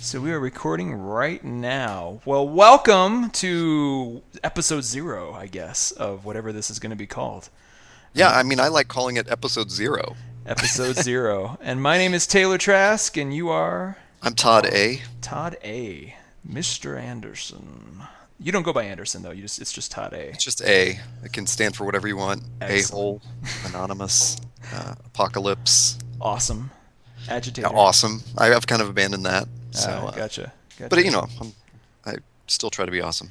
So we are recording right now. Well, welcome to episode 0, I guess, of whatever this is going to be called. Yeah, And I mean, I like calling it episode 0. episode 0. And my name is Taylor Trask, and you are I'm Todd A. Todd A. Mr. Anderson. You don't go by Anderson though. It's just Todd A. It's just A. It can stand for whatever you want. Excellent. A-hole, anonymous, apocalypse, Awesome. yeah, Agitator. awesome. I've kind of abandoned that. So, Gotcha. but Gotcha. you know, I still try to be awesome.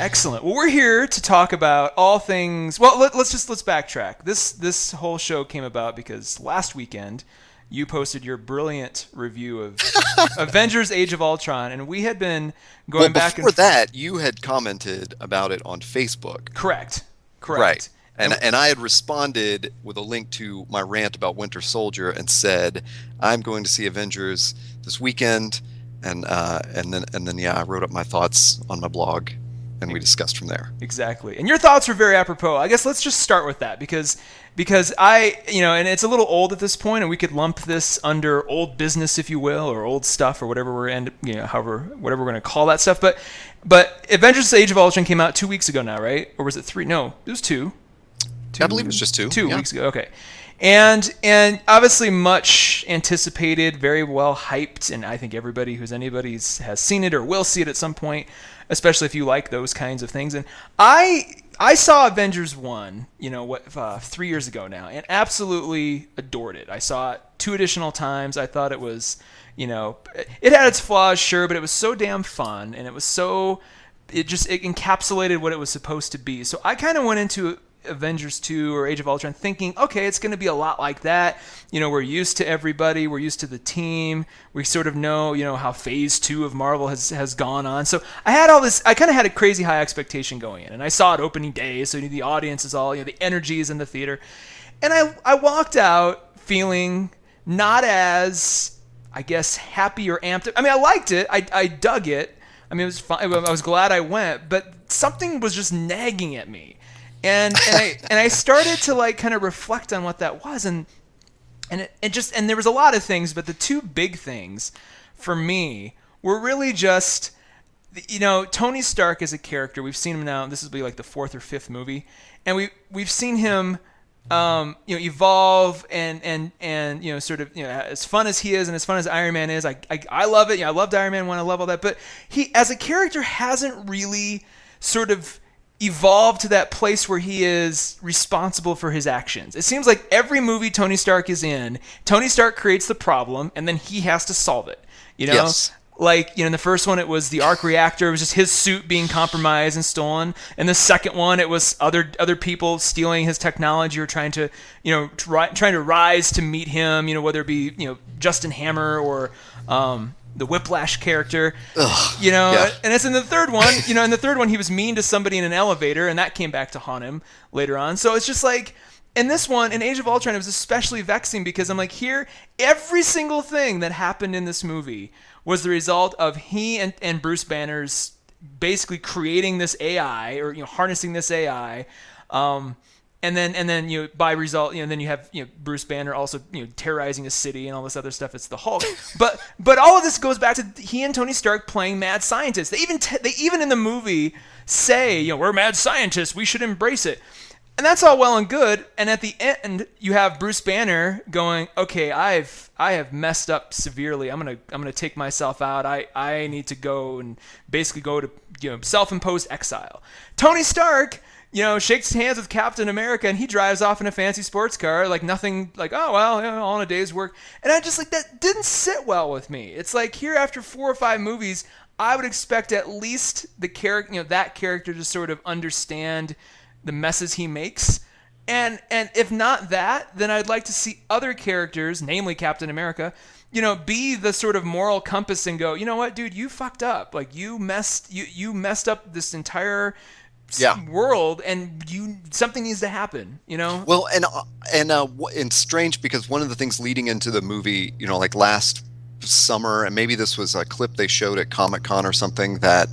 Excellent. Well, we're here to talk about all things. Well, let's backtrack. This whole show came about because last weekend you posted your brilliant review of Avengers: Age of Ultron, and we had been Well, going back and before that, you had commented about it on Facebook. correct, Right. correct. And I had responded with a link to my rant about Winter Soldier and said, I'm going to see Avengers this weekend. And then yeah, I wrote up my thoughts on my blog and we discussed from there. Exactly. And your thoughts were very apropos. I guess let's just start with that because and it's a little old at this point, and we could lump this under old business, if you will, or old stuff, or whatever whatever we're going to call that stuff. But Avengers: Age of Ultron came out 2 weeks ago now, right? Or was it 3? No, it was 2. I believe it was just 2. Two Yeah. weeks ago. Okay. And obviously much anticipated, very well hyped, and I think everybody has seen it or will see it at some point, especially if you like those kinds of things. And I saw Avengers 1, 3 years ago now, and absolutely adored it. I saw it 2 additional times. I thought it was, it had its flaws, sure, but it was so damn fun, and it encapsulated what it was supposed to be. So I kind of went into Avengers 2 or Age of Ultron thinking, okay, it's going to be a lot like that. We're used to everybody. We're used to the team. We sort of know, how phase 2 of Marvel has gone on. So I had all this, I kind of had a crazy high expectation going in. And I saw it opening day, so the audience is all, the energy is in the theater. And I walked out feeling not as, I guess, happy or amped. I mean, I liked it. I dug it. I mean, it was fun. I was glad I went, but something was just nagging at me. And I started to kind of reflect on what that was, and there was a lot of things, but the 2 big things for me were really just, Tony Stark as a character. We've seen him now. This will be like the 4th or 5th movie, and we've seen him evolve and sort of, as fun as he is and as fun as Iron Man is, I love it. I loved Iron Man 1. I love all that, but he as a character hasn't really sort of evolved to that place where he is responsible for his actions. It seems like every movie Tony Stark is in, Tony Stark creates the problem and then he has to solve it. Yes. Like, in the first one, it was the arc reactor. It was just his suit being compromised and stolen. And the second one, it was other people stealing his technology or trying to rise to meet him. Whether it be Justin Hammer or the Whiplash character. Ugh, yeah. And it's in the third one. In the third one, he was mean to somebody in an elevator, and that came back to haunt him later on. So it's just like, in this one, in Age of Ultron, it was especially vexing because I'm like, here, every single thing that happened in this movie was the result of he and Bruce Banner's basically creating this AI or harnessing this AI. And then by result then you have Bruce Banner also terrorizing a city and all this other stuff. It's the Hulk, but all of this goes back to he and Tony Stark playing mad scientists. They even in the movie say we're mad scientists, we should embrace it. And that's all well and good. And at the end, you have Bruce Banner going, "Okay, I have messed up severely. I'm gonna take myself out. I need to go and basically go to self-imposed exile." Tony Stark, shakes hands with Captain America and he drives off in a fancy sports car like nothing. Like, oh well, all in a day's work. And I just that didn't sit well with me. It's like here after 4 or 5 movies, I would expect at least the character, that character to sort of understand the messes he makes, and if not that, then I'd like to see other characters, namely Captain America, be the sort of moral compass and go, what, dude, you fucked up, like you messed up this entire world, and something needs to happen. Well, and strange because one of the things leading into the movie, like last summer, and maybe this was a clip they showed at Comic-Con or something that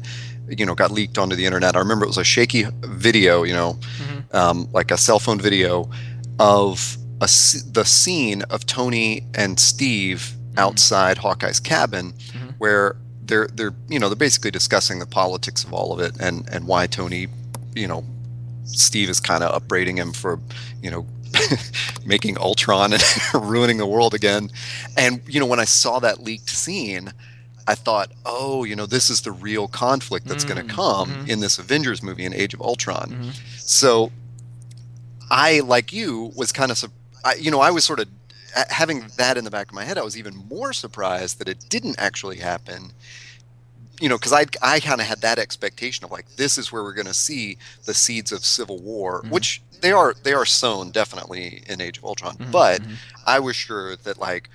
got leaked onto the internet. I remember it was a shaky video, like a cell phone video of the scene of Tony and Steve outside Hawkeye's cabin, where they're they're basically discussing the politics of all of it, and why Tony, Steve is kind of upbraiding him for, you know, making Ultron and ruining the world again. And when I saw that leaked scene, I thought, oh, this is the real conflict that's going to come in this Avengers movie in Age of Ultron. So I, like you, was kind of, I was sort of having that in the back of my head. I was even more surprised that it didn't actually happen. Because I kind of had that expectation of like, this is where we're going to see the seeds of civil war, which they are sown definitely in Age of Ultron. But I was sure that like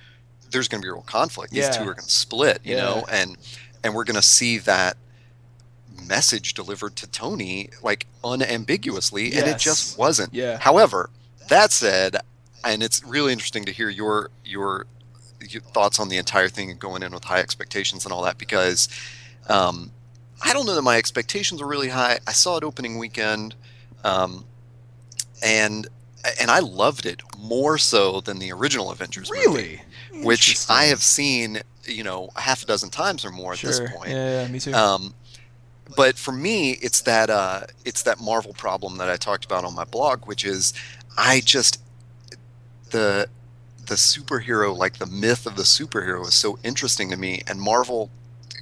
there's going to be a real conflict. These two are going to split, you know, and we're going to see that message delivered to Tony like unambiguously, and it just wasn't. However, that said, and it's really interesting to hear your thoughts on the entire thing and going in with high expectations and all that, because I don't know that my expectations were really high. I saw it opening weekend, and I loved it more so than the original Avengers movie, which I have seen, a half a dozen times or more at this point. Yeah, me too. But for me, it's that Marvel problem that I talked about on my blog, which is the superhero, like the myth of the superhero, is so interesting to me, and Marvel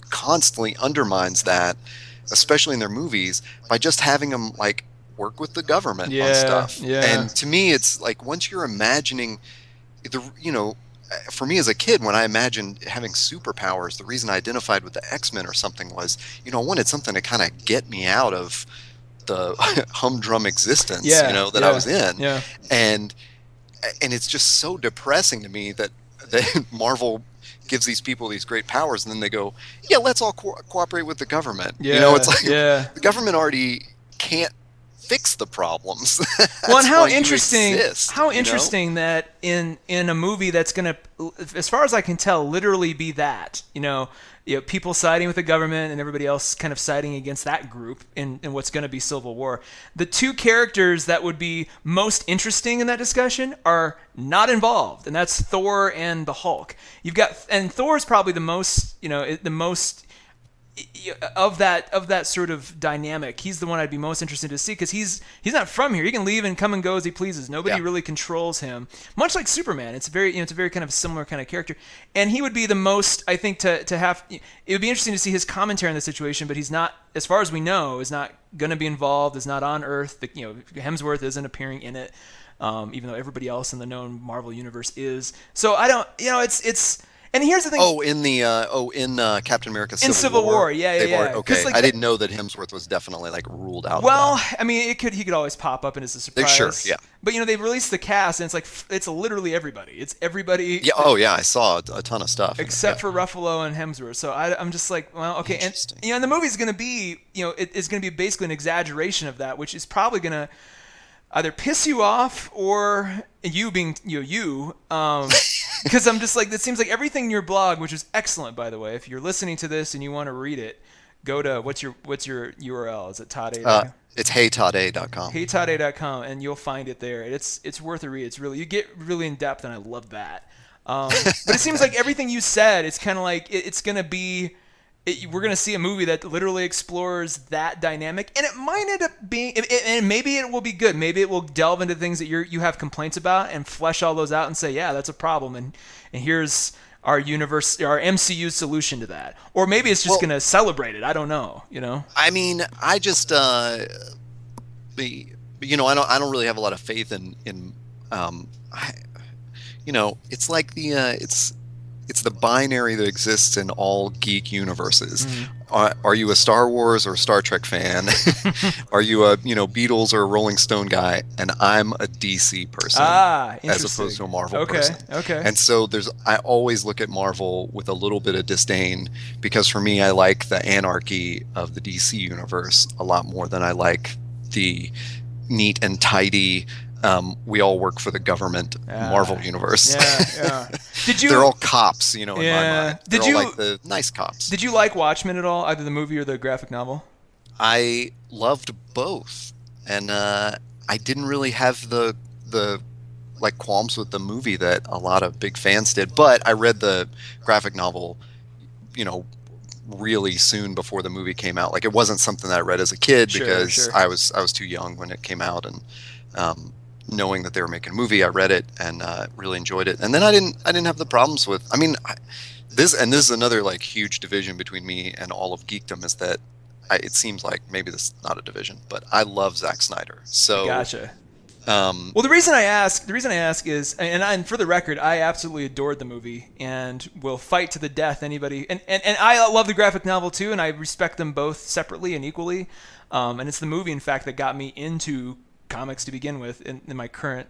constantly undermines that, especially in their movies, by just having them like work with the government on stuff. And to me, it's like, once you're imagining for me as a kid, when I imagined having superpowers, the reason I identified with the X-Men or something was, I wanted something to kind of get me out of the humdrum existence, that I was in. And it's just so depressing to me that Marvel gives these people these great powers, and then they go, let's all cooperate with the government. It's like the government already can't fix the problems. Well, and how interesting that in a movie that's going to, as far as I can tell, literally be that, people siding with the government and everybody else kind of siding against that group in what's going to be Civil War. The two characters that would be most interesting in that discussion are not involved, and that's Thor and the Hulk. And Thor's probably the most of that sort of dynamic. He's the one I'd be most interested to see, because he's not from here. He can leave and come and go as he pleases. Nobody really controls him. Much like Superman, it's a very kind of similar kind of character. And he would be the most, I think, to have. It would be interesting to see his commentary on the situation, but he's not, as far as we know, is not going to be involved. Is not on Earth. Hemsworth isn't appearing in it, even though everybody else in the known Marvel universe is. So I don't. It's. And here's the thing. In Captain America Civil War. Yeah. Okay, I didn't know that Hemsworth was definitely like ruled out. Well, of that. I mean, he could always pop up and it's a surprise. Sure, yeah. But they've released the cast, and it's like it's literally everybody. It's everybody. Yeah. Oh yeah, I saw a ton of stuff except for Ruffalo and Hemsworth. So I'm just like, well, okay, and the movie's going to be, it's going to be basically an exaggeration of that, which is probably going to either piss you off, or you being you, because I'm just like, it seems like everything in your blog, which is excellent, by the way. If you're listening to this and you want to read it, go to what's your URL? Is it Todd? It's heytodday.com. Heytodday.com, and you'll find it there. It's worth a read. It's really, you get really in depth, and I love that. But it seems like everything you said, it's kind of like it's gonna be. We're going to see a movie that literally explores that dynamic, and it might end up being, and maybe it will be good. Maybe it will delve into things that you have complaints about and flesh all those out and say, yeah, that's a problem, and here's our MCU solution to that. Or maybe it's just going to celebrate it. I don't know. I mean, I just, I don't really have a lot of faith in it's like it's the binary that exists in all geek universes. Are you a Star Wars or Star Trek fan? Are you a Beatles or a Rolling Stone guy? And I'm a DC person, as opposed to a Marvel person. Okay. And so I always look at Marvel with a little bit of disdain, because for me, I like the anarchy of the DC universe a lot more than I like the neat and tidy, we all work for the government Marvel universe. Yeah. They're all cops, in my mind. They're all like the nice cops. Did you like Watchmen at all, either the movie or the graphic novel? I loved both, and I didn't really have the like qualms with the movie that a lot of big fans did. But I read the graphic novel really soon before the movie came out. Like, it wasn't something that I read as a kid because Sure. I was too young when it came out, and knowing that they were making a movie, I read it and really enjoyed it. And then I didn't have the problems with. I mean, this is another like huge division between me and all of geekdom, is that it seems like maybe this is not a division, but I love Zack Snyder. I So gotcha. Well, the reason I ask is, and for the record, I absolutely adored the movie and will fight to the death anybody. And I love the graphic novel too, and I respect them both separately and equally. And it's the movie, in fact, that got me into comics to begin with in my current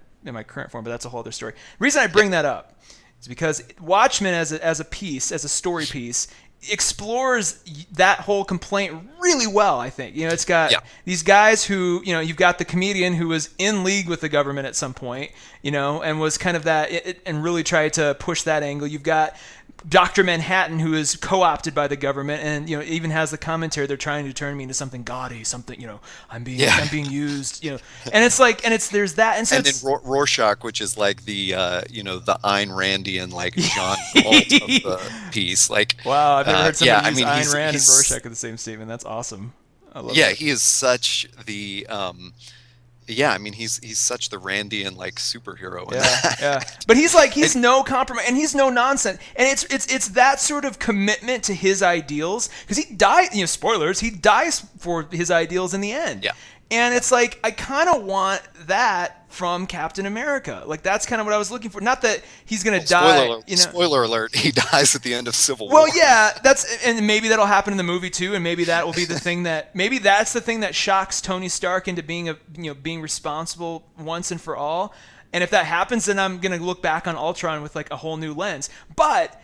form. But that's a whole other story. The reason I bring that up is because Watchmen as a piece, as a story piece, explores that whole complaint really well. I think it's got these guys who you've got the comedian who was in league with the government at some point, and was kind of and really tried to push that angle. You've got Dr. Manhattan, who is co-opted by the government, and even has the commentary, they're trying to turn me into something gaudy, something, I'm being used, and it's like, and there's that, and so and then Rorschach, which is like the the Ayn Randian like John Galt of the piece. Like, wow, I've never heard somebody use Ayn Rand and he's Rorschach in the same statement. That's awesome. I love yeah, that. he is such the yeah, I mean, he's such the Randian like superhero in that. Yeah. But he's no compromise, and he's no nonsense, and it's that sort of commitment to his ideals, because he died. Spoilers, he dies for his ideals in the end. Yeah. And it's like, I kind of want that from Captain America. Like, that's kind of what I was looking for. Not that he's gonna die. Spoiler alert: he dies at the end of Civil Well, War. yeah, and maybe that'll happen in the movie too, and maybe that will be the thing maybe that's the thing that shocks Tony Stark into being being responsible once and for all. And if that happens, then I'm gonna look back on Ultron with like a whole new lens. But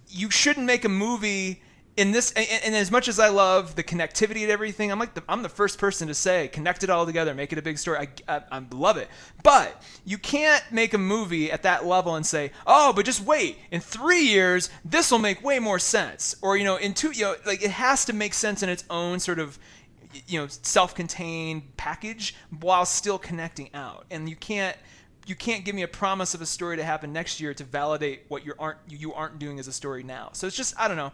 you shouldn't make a movie in this, and as much as I love the connectivity and everything, I'm the first person to say connect it all together, make it a big story. I love it, but you can't make a movie at that level and say, oh, but just wait, in 3 years this will make way more sense, or in 2, like, it has to make sense in its own sort of self-contained package while still connecting out, and you can't give me a promise of a story to happen next year to validate what you aren't doing as a story now. So it's just, I don't know.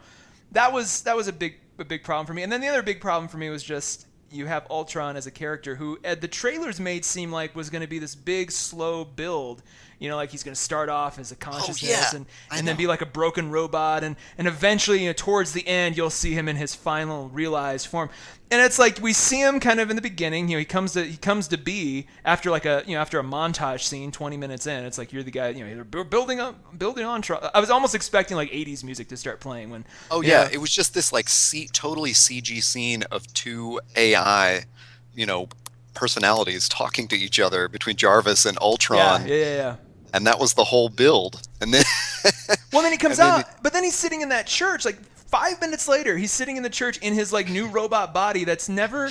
That was a big problem for me. And then the other big problem for me was just, you have Ultron as a character who the trailers made seem like was going to be this big slow build. Like he's going to start off as a consciousness and then be like a broken robot, and eventually, towards the end, you'll see him in his final realized form. And it's like, we see him kind of in the beginning. He comes to be after like after a montage scene, 20 minutes in. It's like, you're the guy. They're building on. I was almost expecting like 80s music to start playing when. Oh yeah, it was just this like totally CG scene of two AI, personalities talking to each other between Jarvis and Ultron. Yeah. And that was the whole build. And then well, then he comes out, but then he's sitting in that church like 5 minutes later. He's sitting in the church in his like new robot body. It's never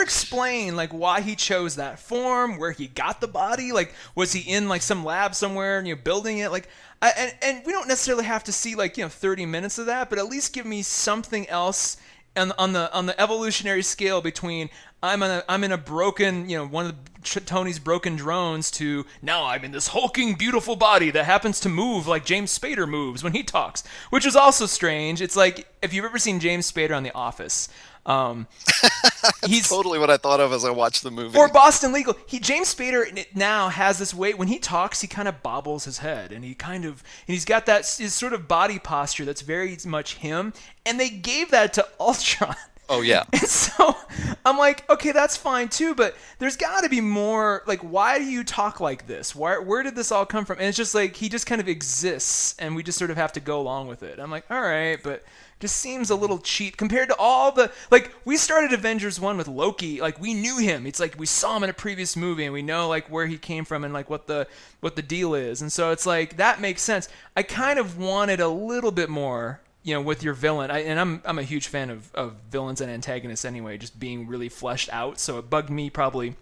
explained like why he chose that form, where he got the body. Like, was he in like some lab somewhere and building it? Like, and we don't necessarily have to see like 30 minutes of that, but at least give me something else on the evolutionary scale between I'm in a broken, one of Tony's broken drones, to now I'm in this hulking beautiful body that happens to move like James Spader moves when he talks, which is also strange. It's like, if you've ever seen James Spader on The Office, he's totally what I thought of as I watched the movie. Or Boston Legal. James Spader now has this way, when he talks, he kind of bobbles his head, and he's got his sort of body posture that's very much him, and they gave that to Ultron. Oh yeah. And so I'm like, okay, that's fine too, but there's got to be more. Like, why do you talk like this? Where did this all come from? And it's just like, he just kind of exists, and we just sort of have to go along with it. I'm like, all right, but just seems a little cheap compared to all the, like, we started Avengers 1 with Loki. Like, we knew him. It's like we saw him in a previous movie, and we know like where he came from and like what the deal is. And so it's like, that makes sense. I kind of wanted a little bit more, with your villain. I'm a huge fan of villains and antagonists anyway, just being really fleshed out. So it bugged me probably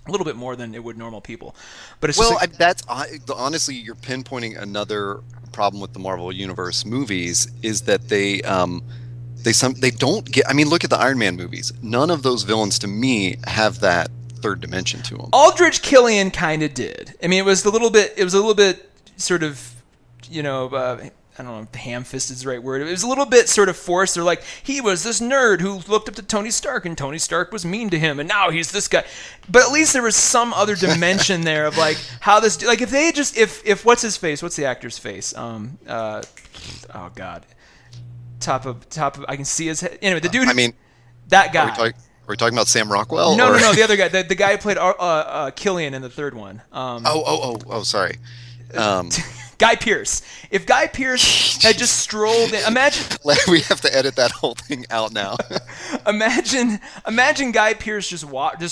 a little bit more than it would normal people. But it's that's honestly, you're pinpointing another problem with the Marvel Universe movies, is that they don't get. I mean, look at the Iron Man movies. None of those villains, to me, have that third dimension to them. Aldrich Killian kind of did. I mean, it was a little bit sort of, I don't know if ham-fisted is the right word. It was a little bit sort of forced. They're like, he was this nerd who looked up to Tony Stark, and Tony Stark was mean to him, and now he's this guy. But at least there was some other dimension there of like how this, like if they had just, if what's his face? What's the actor's face? Oh God, top of, I can see his head. Anyway, the dude. I mean, that guy. Are we talking about Sam Rockwell? No, the other guy, the guy who played Killian in the third one. Sorry. Guy Pearce. If Guy Pearce had just strolled in, imagine we have to edit that whole thing out now. imagine Guy Pearce just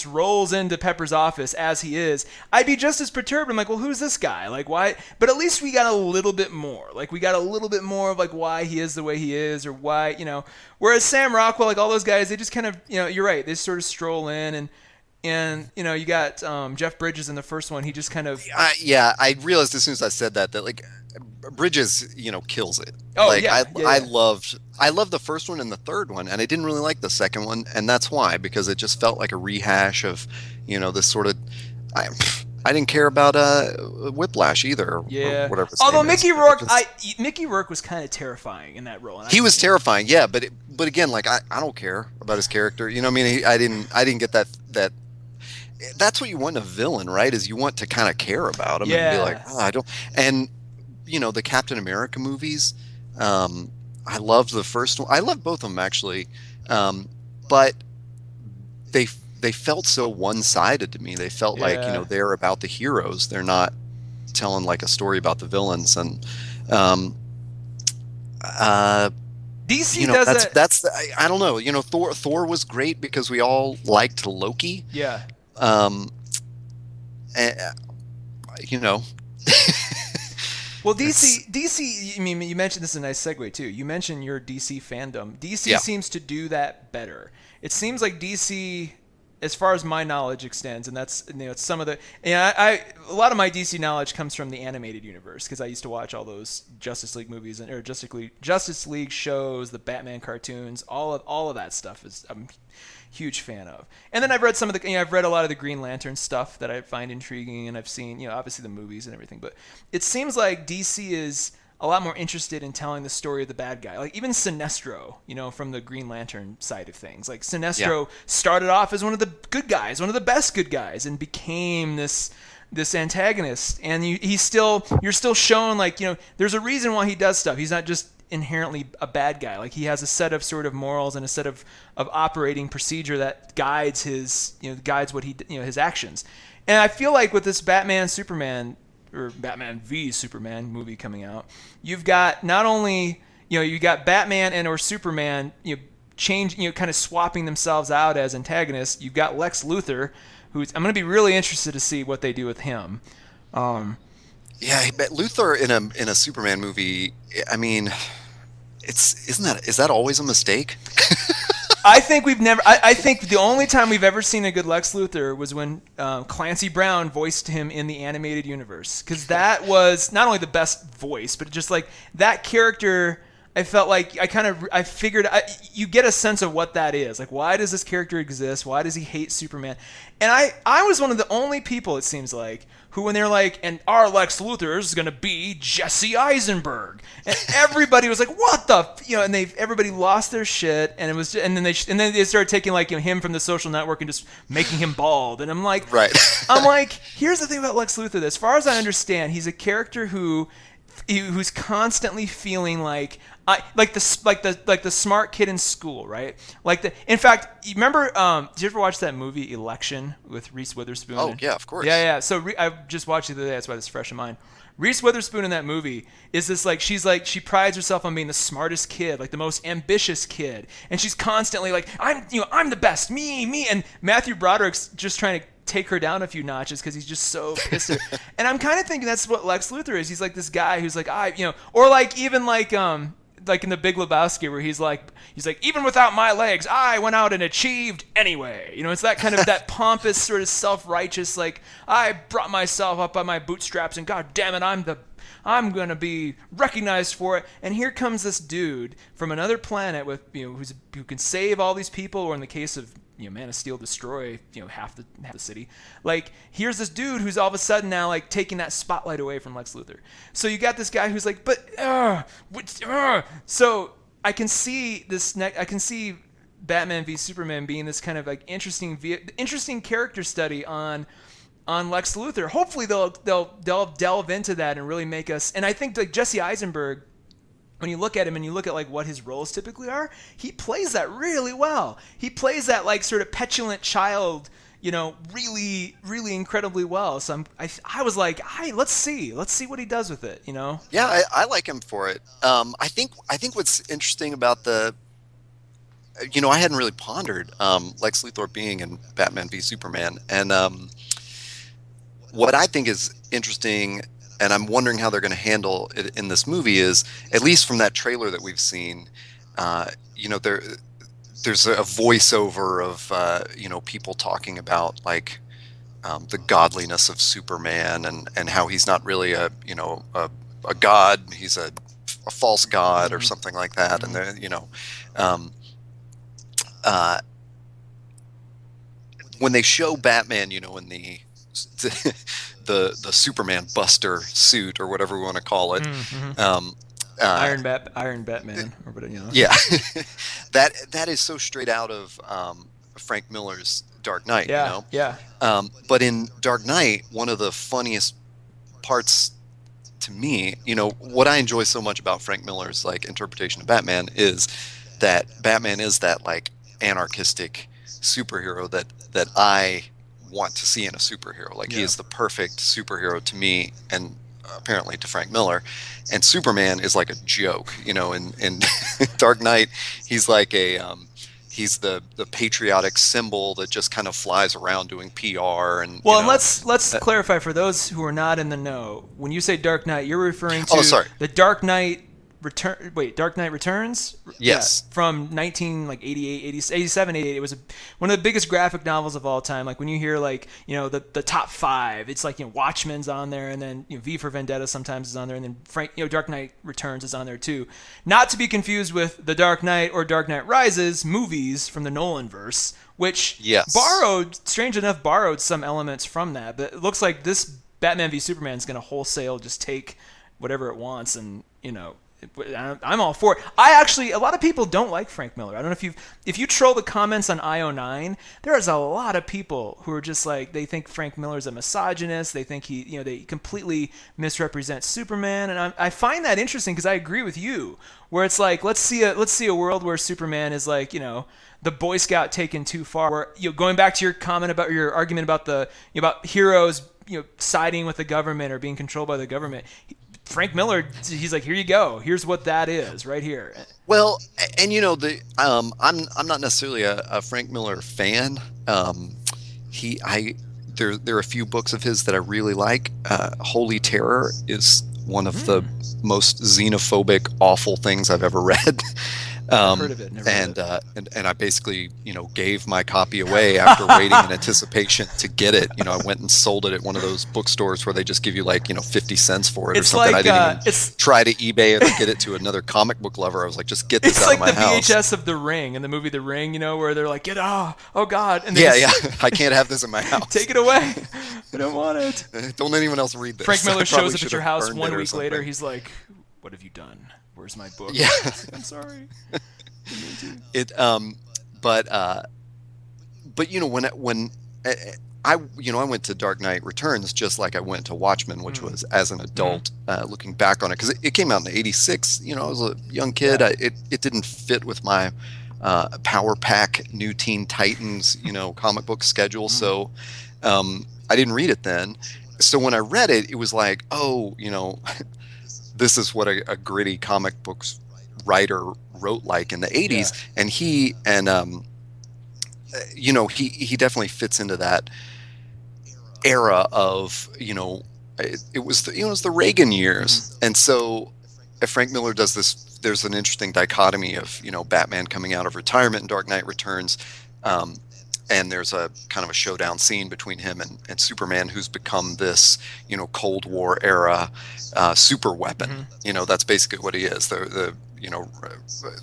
rolls into Pepper's office as he is. I'd be just as perturbed. I'm like, well, who's this guy? Like, why? But at least we got a little bit more. Like, we got a little bit more of like why he is the way he is, or why, you know. Whereas Sam Rockwell, like all those guys, they just kind of, you know, you're right. They sort of stroll in and you know, you got Jeff Bridges in the first one. He just kind of I realized as soon as I said that like Bridges, you know, kills it. Oh, like yeah, I loved the first one and the third one, and I didn't really like the second one, and that's why, because it just felt like a rehash of, you know, this sort of I didn't care about Whiplash either. Or whatever. Although Mickey Rourke, Mickey Rourke was kind of terrifying in that role. He was terrifying, yeah. But again, like I don't care about his character. You know what I mean? I didn't get that. That's what you want in a villain, right? Is you want to kind of care about him and be like, oh, I don't. And you know, the Captain America movies. I loved the first one. I loved both of them actually, but they felt so one-sided to me. They felt like, you know, they're about the heroes. They're not telling like a story about the villains. And DC, you know, does that's I don't know. You know, Thor was great because we all liked Loki. Yeah. You know. Well, DC. I mean, you mentioned this is a nice segue too. You mentioned your DC fandom. DC seems to do that better. It seems like DC, as far as my knowledge extends, and that's, you know, it's some of the, and a lot of my DC knowledge comes from the animated universe, because I used to watch all those Justice League movies or Justice League shows, the Batman cartoons, all of that stuff is I'm a huge fan of. And then I've read some of the, you know, I've read a lot of the Green Lantern stuff that I find intriguing, and I've seen, you know, obviously the movies and everything. But it seems like DC is a lot more interested in telling the story of the bad guy. Like even Sinestro, you know, from the Green Lantern side of things. Like Sinestro started off as one of the good guys, one of the best good guys, and became this antagonist. And you're still shown, like, you know, there's a reason why he does stuff. He's not just inherently a bad guy. Like, he has a set of sort of morals and a set of operating procedure that guides what he, you know, his actions. And I feel like with this Batman v Superman movie coming out, you've got not only, you know, you got Batman and or Superman, you know, kind of swapping themselves out as antagonists. You've got Lex Luthor, who's, I'm going to be really interested to see what they do with him. Yeah, but Luthor in a Superman movie, I mean, is that always a mistake? I think I think the only time we've ever seen a good Lex Luthor was when Clancy Brown voiced him in the animated universe, because that was not only the best voice, but just like that character. I felt like I figured you get a sense of what that is. Like, why does this character exist? Why does he hate Superman? And I was one of the only people, it seems like, who, when they're like, and our Lex Luthor is going to be Jesse Eisenberg, and everybody was like, what the, you know, and everybody lost their shit, and it was, and then they started taking, like, you know, him from The Social Network and just making him bald, and I'm like, right. I'm like, here's the thing about Lex Luthor. As far as I understand, he's a character who's constantly feeling like the smart kid in school, right? In fact, you remember? Did you ever watch that movie Election with Reese Witherspoon? Oh yeah, of course. Yeah. So I just watched it the other day. That's why it's fresh in mind. Reese Witherspoon in that movie is this, like, she prides herself on being the smartest kid, like the most ambitious kid, and she's constantly like, I'm the best, me, and Matthew Broderick's just trying to take her down a few notches because he's just so pissed at her. And I'm kind of thinking that's what Lex Luthor is. He's like this guy who's like, or like even like in The Big Lebowski, where he's like, even without my legs, I went out and achieved anyway. You know, it's that kind of that pompous, sort of self-righteous, like, I brought myself up by my bootstraps, and God damn it, I'm gonna be recognized for it. And here comes this dude from another planet with, you know, who can save all these people, or in the case of Man of Steel destroy half the city. Like, here's this dude who's all of a sudden now like taking that spotlight away from Lex Luthor. So you got this guy who's like, so I can see I can see Batman v Superman being this kind of like interesting character study on Lex Luthor. Hopefully they'll delve into that and really make us. And I think like Jesse Eisenberg, when you look at him and you look at like what his roles typically are, he plays that really well. He plays that like sort of petulant child, really, really incredibly well. So I was like, let's see what he does with it, Yeah, I like him for it. I think what's interesting about I hadn't really pondered Lex Luthor being in Batman v Superman, and what I think is interesting, and I'm wondering how they're going to handle it in this movie, is, at least from that trailer that we've seen, there's a voiceover of people talking about like the godliness of Superman, and how he's not really a god, he's a false god or something like that, and when they show Batman, in the Superman Buster suit or whatever we want to call it, Iron Batman or whatever, Yeah, that is so straight out of Frank Miller's Dark Knight. Yeah. But in Dark Knight, one of the funniest parts to me, what I enjoy so much about Frank Miller's like interpretation of Batman is that Batman is that like anarchistic superhero that I want to see in a superhero. Like, he is the perfect superhero to me, and apparently to Frank Miller. And Superman is like a joke, in Dark Knight. He's like he's the patriotic symbol that just kind of flies around doing PR. And let's clarify for those who are not in the know. When you say Dark Knight, you're referring to the Dark Knight Dark Knight Returns? Yes. Yeah, from 87, 88. It was one of the biggest graphic novels of all time. Like, when you hear like, the top 5, it's like, Watchmen's on there, and then V for Vendetta sometimes is on there, and then Dark Knight Returns is on there too. Not to be confused with The Dark Knight or Dark Knight Rises movies from the Nolanverse, which strange enough, borrowed some elements from that. But it looks like this Batman v Superman is going to wholesale just take whatever it wants, and I'm all for it. A lot of people don't like Frank Miller. I don't know if you troll the comments on IO9, there's a lot of people who are just like, they think Frank Miller's a misogynist. They think they completely misrepresent Superman, and I find that interesting because I agree with you, where it's like, let's see a world where Superman is like, the Boy Scout taken too far. Where, going back to your argument about about heroes, siding with the government or being controlled by the government. Frank Miller, he's like, here you go. Here's what that is right here. Well, and I'm not necessarily a Frank Miller fan. There are a few books of his that I really like. Holy Terror is one of the most xenophobic, awful things I've ever read. I've heard of it. Never read it. And I basically, gave my copy away after waiting in anticipation to get it. I went and sold it at one of those bookstores where they just give you 50 cents for it or something. Like, I didn't even try to eBay it or get it to another comic book lover. I was like, just get this out of my house. It's like the VHS of The Ring, in the movie The Ring, where they're like, oh God. And I can't have this in my house. Take it away. I don't want it. Don't anyone else read this. Frank Miller shows up at your house 1 week later. He's like, what have you done? Where's my book? Yeah. I'm sorry. But when I went to Dark Knight Returns just like I went to Watchmen, which was as an adult, looking back on it, because it came out in '86. I was a young kid. It didn't fit with my Power Pack New Teen Titans comic book schedule, so I didn't read it then. So when I read it, it was like, oh, this is what a gritty comic books writer wrote like in the 80s. And he definitely fits into that era of, it was the Reagan years. And so Frank Miller does this, there's an interesting dichotomy of, Batman coming out of retirement in Dark Knight Returns, and there's a kind of a showdown scene between him and Superman, who's become this, Cold War era super weapon. That's basically what he is. The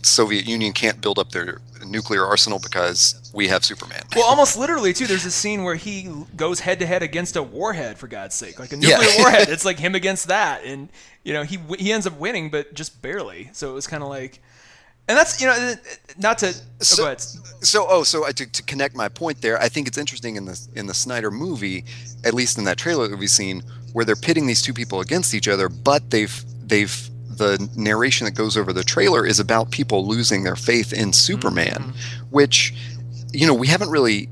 Soviet Union can't build up their nuclear arsenal because we have Superman. Well, almost literally too. There's a scene where he goes head to head against a warhead, for God's sake, like a nuclear warhead. It's like him against that, and he ends up winning, but just barely. So it was kind of like, and that's not to go ahead. To connect my point there, I think it's interesting in the Snyder movie, at least in that trailer that we've seen, where they're pitting these two people against each other, but they've the narration that goes over the trailer is about people losing their faith in Superman, which they haven't really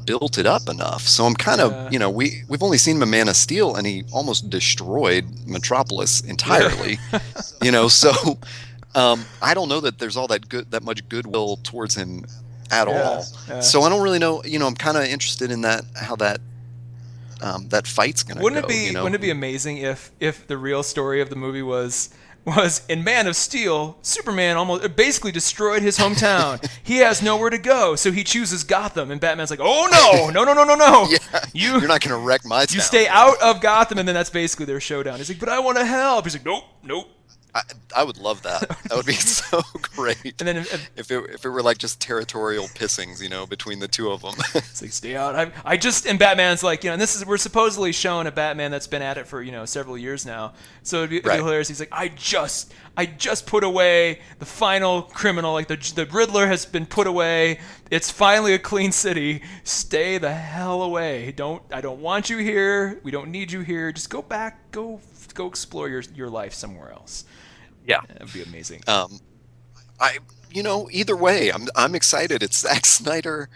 built it up enough. So I'm kind of we've only seen him in Man of Steel, and he almost destroyed Metropolis entirely. So I don't know that there's all that much goodwill towards him at all. Yeah. So I don't really know. I'm kind of interested in how that fight's gonna go. Wouldn't it be amazing if the real story of the movie was in Man of Steel, Superman basically destroyed his hometown. He has nowhere to go, so he chooses Gotham, and Batman's like, "Oh no! Yeah, you're not gonna wreck my town. You stay out of Gotham," and then that's basically their showdown. He's like, "But I want to help." He's like, "Nope." I would love that. That would be so great. And then if it were like just territorial pissings, between the two of them. It's like, stay out. And Batman's like, and we're supposedly showing a Batman that's been at it for several years now. So it'd be hilarious. He's like, I just put away the final criminal. Like the Riddler has been put away. It's finally a clean city. Stay the hell away. I don't want you here. We don't need you here. Just go back. Go explore your life somewhere else. Yeah, that'd be amazing. Either way, I'm excited. It's Zack Snyder.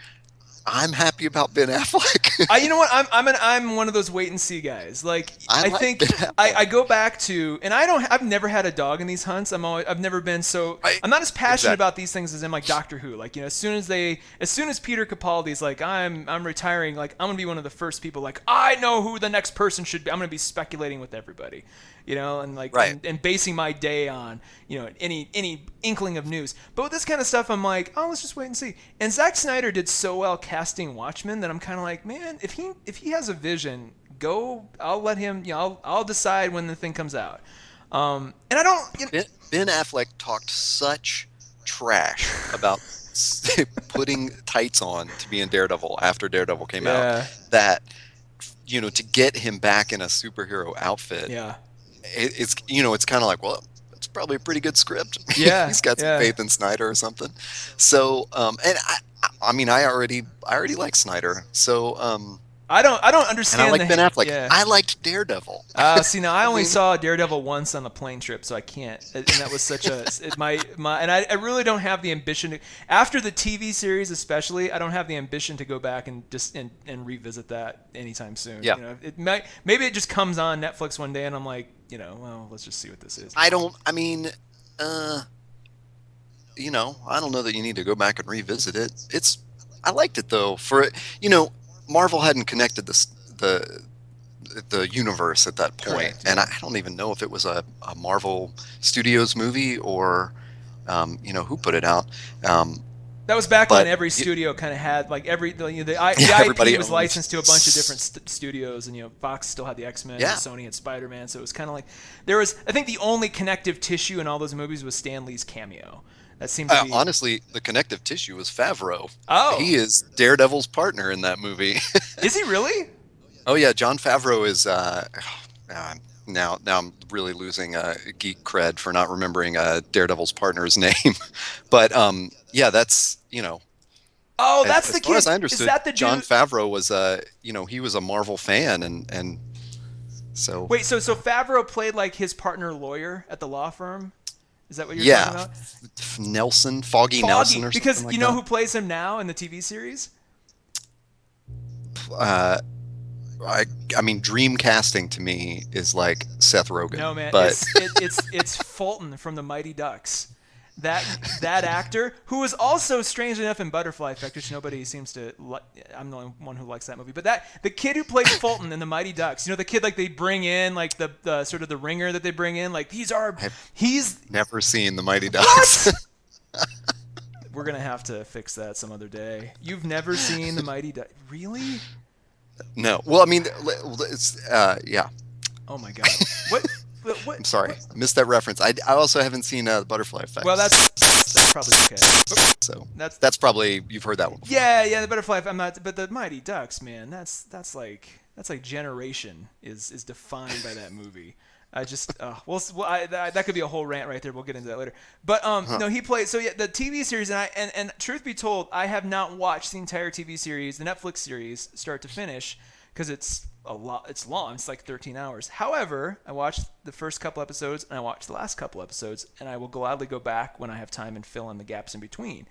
I'm happy about Ben Affleck. You know what? I'm one of those wait and see guys. Like I think I go back to, and I've never had a dog in these hunts. I've never been so. I'm not as passionate about these things as in like Doctor Who. Like as soon as Peter Capaldi's like I'm retiring, like I'm gonna be one of the first people. Like I know who the next person should be. I'm gonna be speculating with everybody. And like and basing my day on any inkling of news. But with this kind of stuff, I'm like, oh, let's just wait and see. And Zack Snyder did so well casting Watchmen that I'm kind of like, man, if he has a vision, I'll let him. I'll decide when the thing comes out. And I don't. Ben Affleck talked such trash about putting tights on to be in Daredevil after Daredevil came out that to get him back in a superhero outfit. Yeah. It's kind of like, well, it's probably a pretty good script. Yeah, he's got some faith in Snyder or something. So, and I already like Snyder. So, I don't understand. And I like Ben Affleck. Yeah. I liked Daredevil. See, now I only saw Daredevil once on a plane trip, so I can't. And that was such a and I really don't have the ambition to, after the TV series, especially. I don't have the ambition to go back and just and revisit that anytime soon. Yeah. Maybe it just comes on Netflix one day, and I'm like, well, let's just see what this is. I don't know that you need to go back and revisit it. I liked it though. Marvel hadn't connected the universe at that point. Correct. And I don't even know if it was a Marvel Studios movie or who put it out. That was back when every studio kind of had like the IP was licensed to a bunch of different studios, and Fox still had the X-Men, and Sony had Spider-Man, so it was kind of like I think the only connective tissue in all those movies was Stan Lee's cameo. That seemed to be... Honestly, the connective tissue was Favreau. Oh. He is Daredevil's partner in that movie. Is he really? Oh, yeah. John Favreau is... now I'm really losing geek cred for not remembering Daredevil's partner's name. But, that's, Oh, that's the kid. As far as I understood, is that the John Favreau was, he was a Marvel fan, and so... Wait, so Favreau played, like, his partner lawyer at the law firm? Is that what you're talking about? Foggy Nelson or because something like that. Because you know who plays him now in the TV series? Dream casting to me is like Seth Rogen. No, man. But... It's Fulton from the Mighty Ducks. That actor, who was also strangely enough in Butterfly Effect, which nobody seems to like. I'm the only one who likes that movie. But the kid who played Fulton in the Mighty Ducks, the kid like they bring in, like the sort of the ringer that they bring in, like he's never seen the Mighty Ducks. What? We're gonna have to fix that some other day. You've never seen the Mighty Ducks, really? No. Well, it's yeah. Oh my God. What? What, I'm sorry, I missed that reference. I also haven't seen Butterfly Effect. well, that's probably okay. So That's that's probably, you've heard that one before. yeah, the butterfly. I'm not, but the Mighty Ducks, man. That's like generation is defined by that movie. I just that could be a whole rant right there. We'll get into that later. But no, he played. So yeah, the TV series, and truth be told, I have not watched the entire TV series, the Netflix series, start to finish, because it's a lot. It's long. It's like 13 hours. However, I watched the first couple episodes and I watched the last couple episodes, and I will gladly go back when I have time and fill in the gaps in between.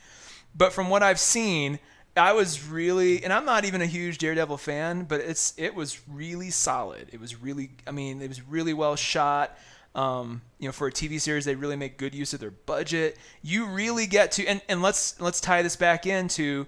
But from what I've seen, I was really, and I'm not even a huge Daredevil fan, but it was really solid. It was really, I mean, it was really well shot. For a TV series, they really make good use of their budget. You really get to, and let's tie this back into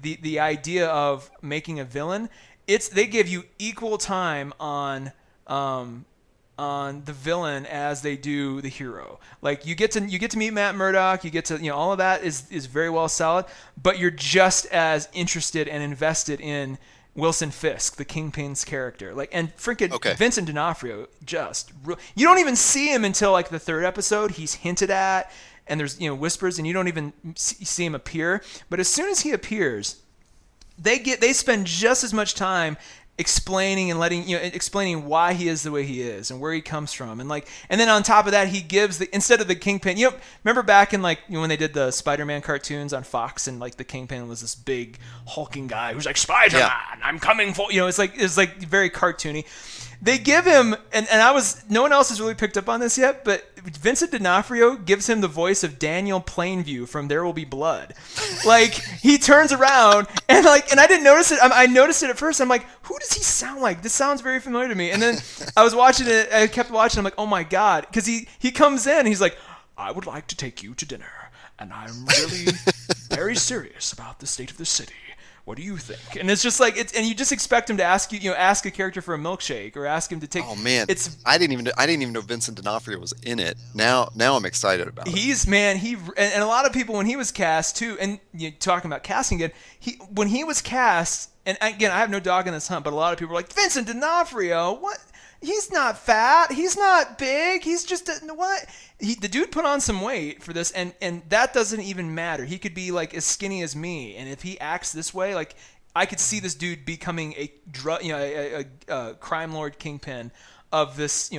the idea of making a villain. They give you equal time on the villain as they do the hero. Like you get to meet Matt Murdock, you get to all of that is very well solid, but you're just as interested and invested in Wilson Fisk, the Kingpin's character. Like, and freaking Vincent D'Onofrio, you don't even see him until like the third episode. He's hinted at, and there's whispers, and you don't even see him appear. But as soon as he appears, they spend just as much time explaining and explaining why he is the way he is and where he comes from, and then on top of that, he gives instead of the Kingpin. Remember back in when they did the Spider-Man cartoons on Fox, and the Kingpin was this big hulking guy who's like, Spider-Man, I'm coming for you. It's like very cartoony. They give him, and no one else has really picked up on this yet, but Vincent D'Onofrio gives him the voice of Daniel Plainview from There Will Be Blood. Like, he turns around, and I didn't notice it. I noticed it at first. I'm like, who does he sound like? This sounds very familiar to me. And then I was watching it, I kept watching, I'm like, oh my God. Because he comes in, and he's like, I would like to take you to dinner, and I'm really very serious about the state of the city. What do you think? And it's just and you just expect him to ask a character for a milkshake, or ask him to take. Oh man, I didn't even know Vincent D'Onofrio was in it. Now I'm excited about it. And a lot of people when he was cast too, and talking about casting again, when he was cast, and again I have no dog in this hunt, but a lot of people were like, Vincent D'Onofrio, what? He's not fat. He's not big. He's just what? The dude put on some weight for this, and that doesn't even matter. He could be as skinny as me, and if he acts this way, I could see this dude becoming a crime lord kingpin of this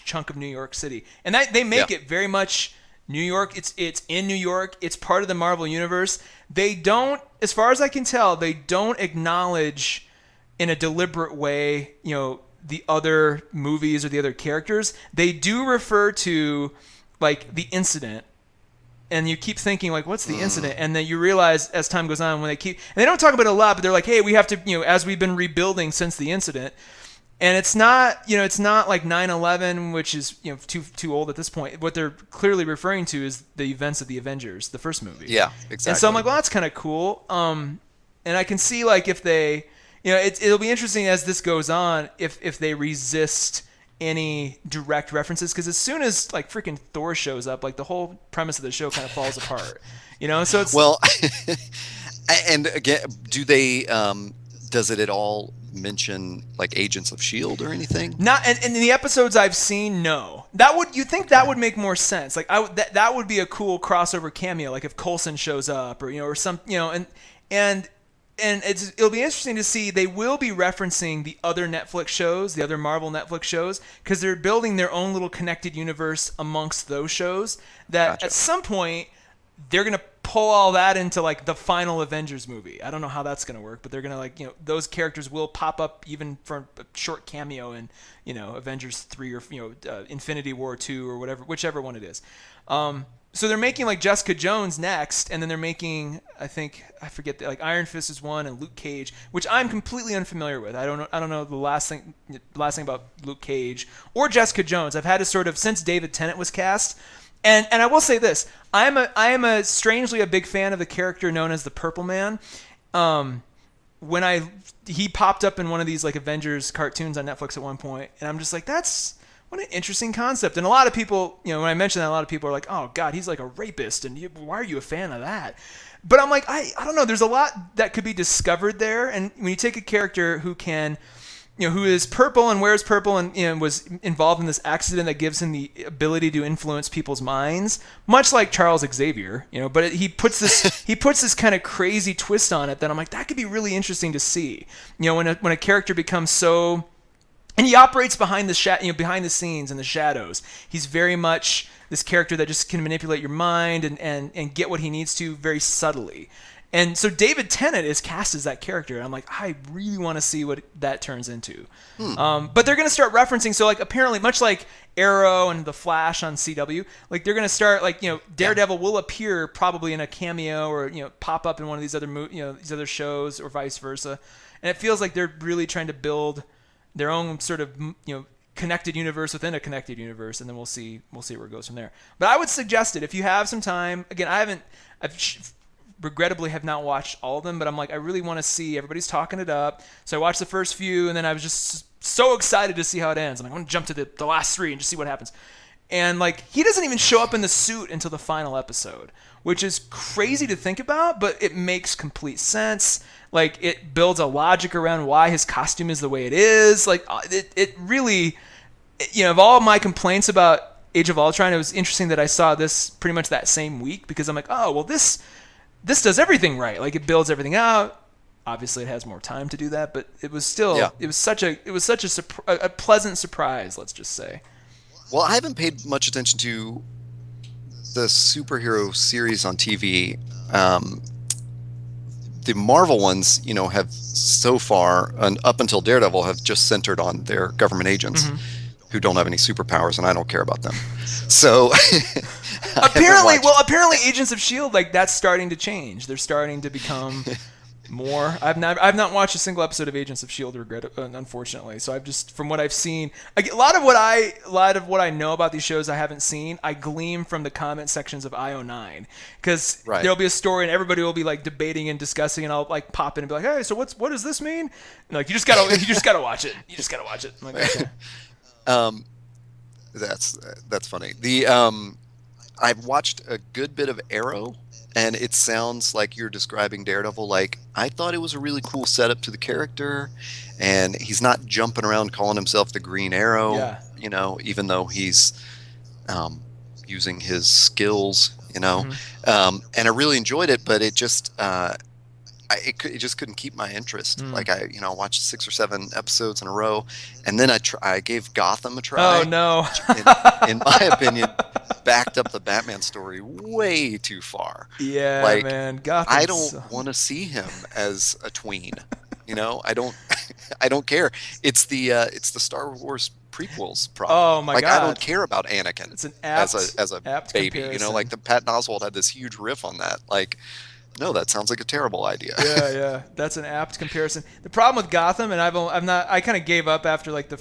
chunk of New York City, and that they make it very much New York. It's in New York. It's part of the Marvel universe. They don't, as far as I can tell, they don't acknowledge in a deliberate way, the other movies or the other characters. They do refer to the incident, and you keep thinking what's the incident, and then you realize as time goes on, when and they don't talk about it a lot, but they're like, hey, we have to, as we've been rebuilding since the incident, and it's not like 9/11, which is too old at this point. What they're clearly referring to is the events of the Avengers, the first movie. Yeah, exactly. And so I'm like, well, that's kind of cool. And I can see if they it'll be interesting as this goes on if they resist any direct references, because as soon as freaking Thor shows up, the whole premise of the show kind of falls apart. So it's and again, do they does it at all mention Agents of S.H.I.E.L.D. or anything? Not, and in the episodes I've seen, no. You think that would make more sense? That would be a cool crossover cameo, if Coulson shows up, or some, and it'll be interesting to see. They will be referencing the other Netflix shows, the other Marvel Netflix shows, because they're building their own little connected universe amongst those shows. That at some point they're gonna pull all that into the final Avengers movie. I don't know how that's gonna work, but they're gonna those characters will pop up even for a short cameo in Avengers 3 or Infinity War 2 or whichever one it is. So they're making Jessica Jones next, and then they're making, I forget, Iron Fist is one, and Luke Cage, which I'm completely unfamiliar with. I don't know the last thing about Luke Cage or Jessica Jones. I've had to sort of, since David Tennant was cast, and I will say this: I am a strangely a big fan of the character known as the Purple Man. When he popped up in one of these Avengers cartoons on Netflix at one point, and I'm just like, what an interesting concept. And a lot of people, when I mention that, a lot of people are like, oh, God, he's a rapist, and why are you a fan of that? But I'm like, I don't know. There's a lot that could be discovered there. And when you take a character who can, who is purple and wears purple and was involved in this accident that gives him the ability to influence people's minds, much like Charles Xavier, but he puts this kind of crazy twist on it that I'm like, that could be really interesting to see. When a character becomes so, and he operates behind the scenes in the shadows. He's very much this character that just can manipulate your mind and get what he needs to very subtly. And so David Tennant is cast as that character. And I'm like, I really want to see what that turns into. But they're going to start referencing. So like apparently, much like Arrow and The Flash on CW, like they're going to start like Daredevil will appear probably in a cameo or pop up in one of these other these other shows or vice versa. And it feels like they're really trying to build their own sort of connected universe within a connected universe, and then we'll see where it goes from there. But I would suggest it if you have some time. Again, I've regrettably have not watched all of them, but I'm like, I really want to see. Everybody's talking it up, so I watched the first few, and then I was just so excited to see how it ends. I'm like, I want to jump to the last three and just see what happens. And like, he doesn't even show up in the suit until the final episode, which is crazy to think about, but it makes complete sense. Like, it builds a logic around why his costume is the way it is. Like, it really, of all my complaints about Age of Ultron, it was interesting that I saw this pretty much that same week, because I'm like, oh, well, this does everything right. Like, it builds everything out. Obviously, it has more time to do that, but it was still it was such a pleasant surprise. Let's just say. Well, I haven't paid much attention to the superhero series on TV. The Marvel ones, have so far, and up until Daredevil, have just centered on their government agents who don't have any superpowers, and I don't care about them. So apparently, Agents of S.H.I.E.L.D., like, that's starting to change. They're starting to become more. I've not watched a single episode of Agents of S.H.I.E.L.D., unfortunately. So I've just, from what I've seen, a lot of what I know about these shows I haven't seen, I glean from the comment sections of IO9, because there'll be a story and everybody will be like debating and discussing, and I'll like pop in and be like, hey, so what does this mean? And like, you just gotta watch it. You just gotta watch it. I'm like, okay. That's funny. I've watched a good bit of Arrow, and it sounds like you're describing Daredevil. Like, I thought it was a really cool setup to the character, and he's not jumping around calling himself the Green Arrow, even though he's using his skills, and I really enjoyed it, but it just it just couldn't keep my interest. Like, I watched 6 or 7 episodes in a row, and then I gave Gotham a try. Oh no! in my opinion, backed up the Batman story way too far. Yeah, like, man, Gotham. I don't want to see him as a tween. I don't care. It's the Star Wars prequels problem. Oh my god! I don't care about Anakin it's an apt, as a baby. Comparison. Like, the Patton Oswalt had this huge riff on that. Like, no, that sounds like a terrible idea. Yeah, that's an apt comparison. The problem with Gotham, and I kind of gave up after like the,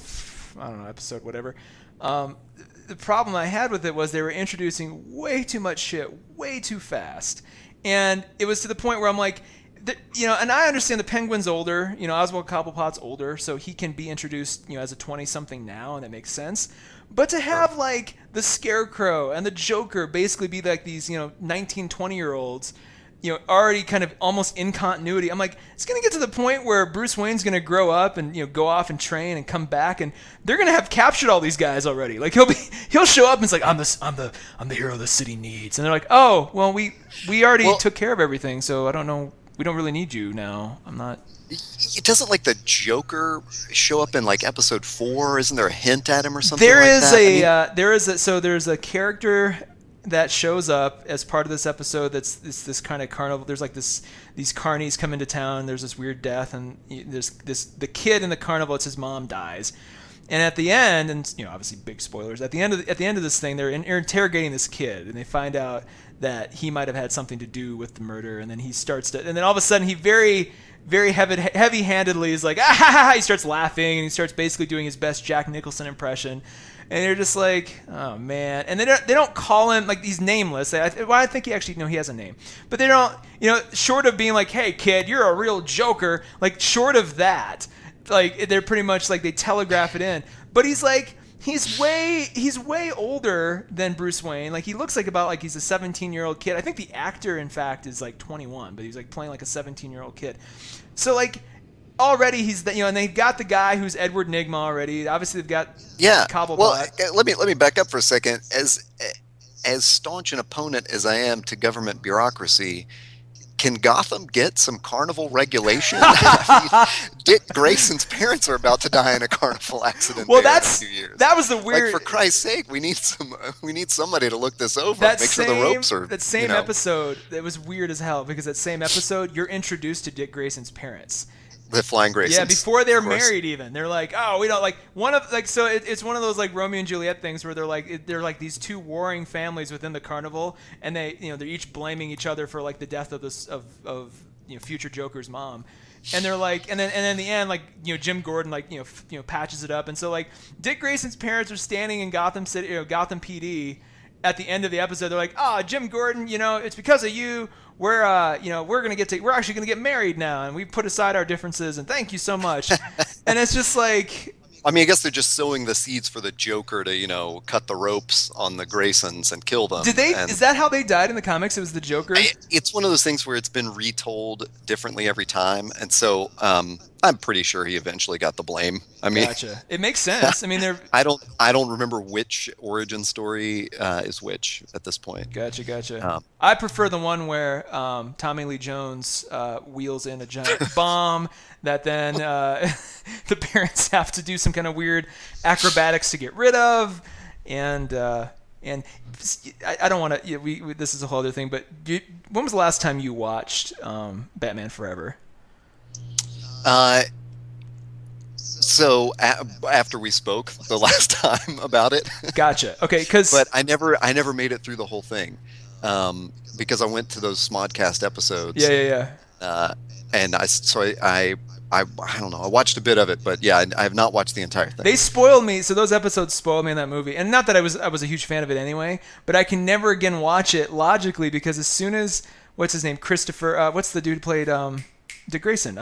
I don't know, episode whatever. The problem I had with it was they were introducing way too much shit way too fast, and it was to the point where I'm like, and I understand the Penguin's older, Oswald Cobblepot's older, so he can be introduced, as a 20-something now, and that makes sense. But to have like the Scarecrow and the Joker basically be like these, 19, 20-year-olds, already kind of almost in continuity. I'm like, it's going to get to the point where Bruce Wayne's going to grow up and, go off and train and come back, and they're going to have captured all these guys already. Like, he'll show up and it's like, I'm the hero the city needs. And they're like, oh, well, we already took care of everything, so I don't know. We don't really need you now. I'm not. It doesn't, like, the Joker show up in like episode 4? Isn't there a hint at him or something? There's a character that shows up as part of this episode that's this kind of carnival. There's like these carnies come into town. There's this weird death, and there's the kid in the carnival. It's his mom dies, and at the end, and obviously big spoilers. At the end of this thing, they're interrogating this kid, and they find out that he might have had something to do with the murder. And then he starts to, and then all of a sudden he very very heavy-handedly is like, ah ha ha. He starts laughing, and he starts basically doing his best Jack Nicholson impression. And they're just like, oh man. And they don't call him, like, he's nameless. I think he actually, he has a name. But they don't, short of being like, hey kid, you're a real joker, like, short of that, like, they're pretty much like, they telegraph it in. But he's like, he's way older than Bruce Wayne. Like, he looks like he's a 17-year-old kid. I think the actor, in fact, is like 21, but he's like playing like a 17-year-old kid. So like, already he's the, and they've got the guy who's Edward Nygma already. Obviously they've got Yeah. Well, Cobblepot. let me back up for a second. As staunch an opponent as I am to government bureaucracy, can Gotham get some carnival regulation? I mean, Dick Grayson's parents are about to die in a carnival accident. Well, in a few years. that was the weird. Like, for Christ's sake, we need somebody to look this over. Make sure the ropes are. That same episode, it was weird as hell because that same episode, you're introduced to Dick Grayson's parents. The Flying Graysons. Yeah, before they're married, even they're like, oh, we don't like one of like. So it's one of those like Romeo and Juliet things where they're like these two warring families within the carnival, and they're each blaming each other for like the death of this of future Joker's mom, and they're like, and then in the end, like Jim Gordon like patches it up, and so like Dick Grayson's parents are standing in Gotham City, Gotham PD. At the end of the episode, they're like, Jim Gordon, it's because of you. We're we're actually gonna get married now, and we put aside our differences, and thank you so much. And it's just like, I mean, I guess they're just sowing the seeds for the Joker to, cut the ropes on the Graysons and kill them. did they? Is that how they died in the comics? It was the Joker. It's one of those things where it's been retold differently every time, and so I'm pretty sure he eventually got the blame. I mean, gotcha. It makes sense. I mean, I don't remember which origin story is which at this point. Gotcha. I prefer the one where Tommy Lee Jones wheels in a giant bomb that then the parents have to do some kind of weird acrobatics to get rid of, and I don't want to. This is a whole other thing, but when was the last time you watched Batman Forever? So after we spoke the last time about it. Gotcha. Okay, but I never made it through the whole thing, because I went to those Smodcast episodes. Yeah. And I don't know. I watched a bit of it, but yeah, I have not watched the entire thing. They spoiled me. So those episodes spoiled me in that movie, and not that I was a huge fan of it anyway, but I can never again watch it logically because as soon as what's his name, Christopher, what's the dude who played Dick Grayson,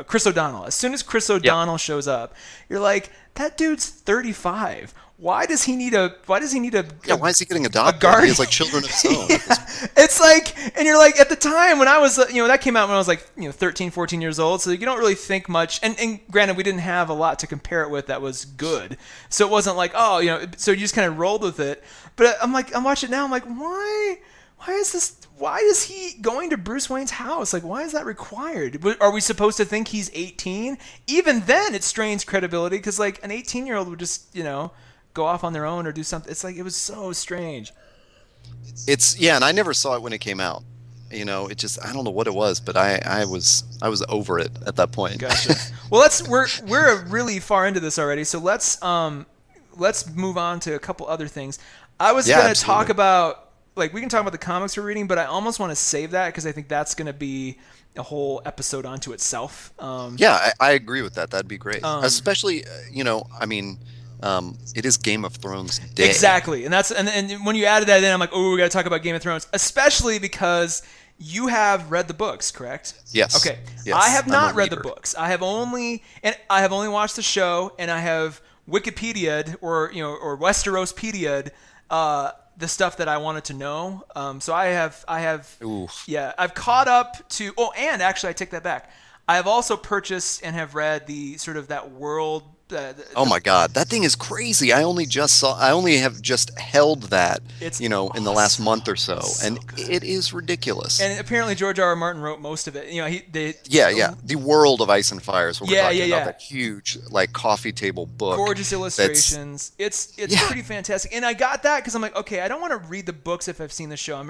Chris O'Donnell. As soon as Chris O'Donnell shows up, you're like, that dude's 35. Why does he need a? Why is he getting adopted? He has like children of his own. Yeah. It's like, and you're like, at the time when I was, that came out when I was like, 13, 14 years old. So you don't really think much. And granted, we didn't have a lot to compare it with that was good. So it wasn't like, so you just kind of rolled with it. But I'm watching it now. I'm like, why is this? Why is he going to Bruce Wayne's house? Like, why is that required? Are we supposed to think he's 18? Even then, it strains credibility because, like, an 18-year-old would just, go off on their own or do something. It's like, it was so strange. And I never saw it when it came out. It just, I don't know what it was, but I was over it at that point. Gotcha. Well, we're really far into this already, so let's move on to a couple other things. I was going to talk about. Like, we can talk about the comics we're reading, but I almost want to save that because I think that's going to be a whole episode unto itself. I agree with that. That'd be great. Especially, it is Game of Thrones day. Exactly. And when you added that in, I'm like, we got to talk about Game of Thrones, especially because you have read the books, correct? Yes. Okay. Yes. I have not read the books. I have only watched the show, and I have Wikipedia'd or Westerospedia'd the stuff that I wanted to know. So I have, Oof. Yeah, I've caught up to, and actually I take that back. I have also purchased and have read the sort of that world. Oh my God, that thing is crazy. I only have just held that, it's in the last month or so, and good. It is ridiculous. And apparently George R. R. Martin wrote most of it. The World of Ice and Fire is what we're talking about. That huge, like, coffee table book. Gorgeous illustrations. It's pretty fantastic. And I got that because I'm like, okay, I don't want to read the books if I've seen the show. I'm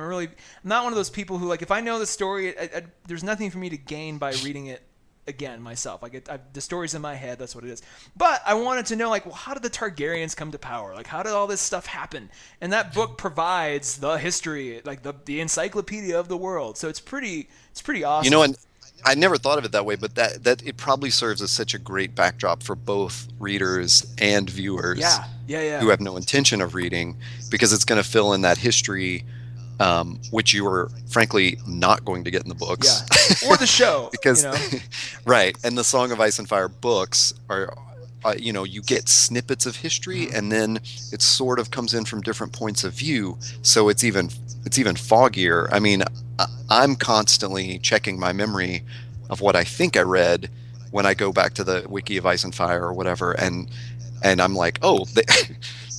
not one of those people who, like, if I know the story, there's nothing for me to gain by reading it again myself. Like, the story's in my head, that's what it is. But I wanted to know, like, well, how did the Targaryens come to power? Like, how did all this stuff happen? And that book provides the history, like the encyclopedia of the world. So it's pretty awesome. And I never thought of it that way, but that it probably serves as such a great backdrop for both readers and viewers who have no intention of reading, because it's going to fill in that history, which you are frankly not going to get in the books, or the show, because right. And the Song of Ice and Fire books are, you get snippets of history, and then it sort of comes in from different points of view, so it's even foggier. I mean, I'm constantly checking my memory of what I think I read, when I go back to the Wiki of Ice and Fire or whatever, and I'm like, oh,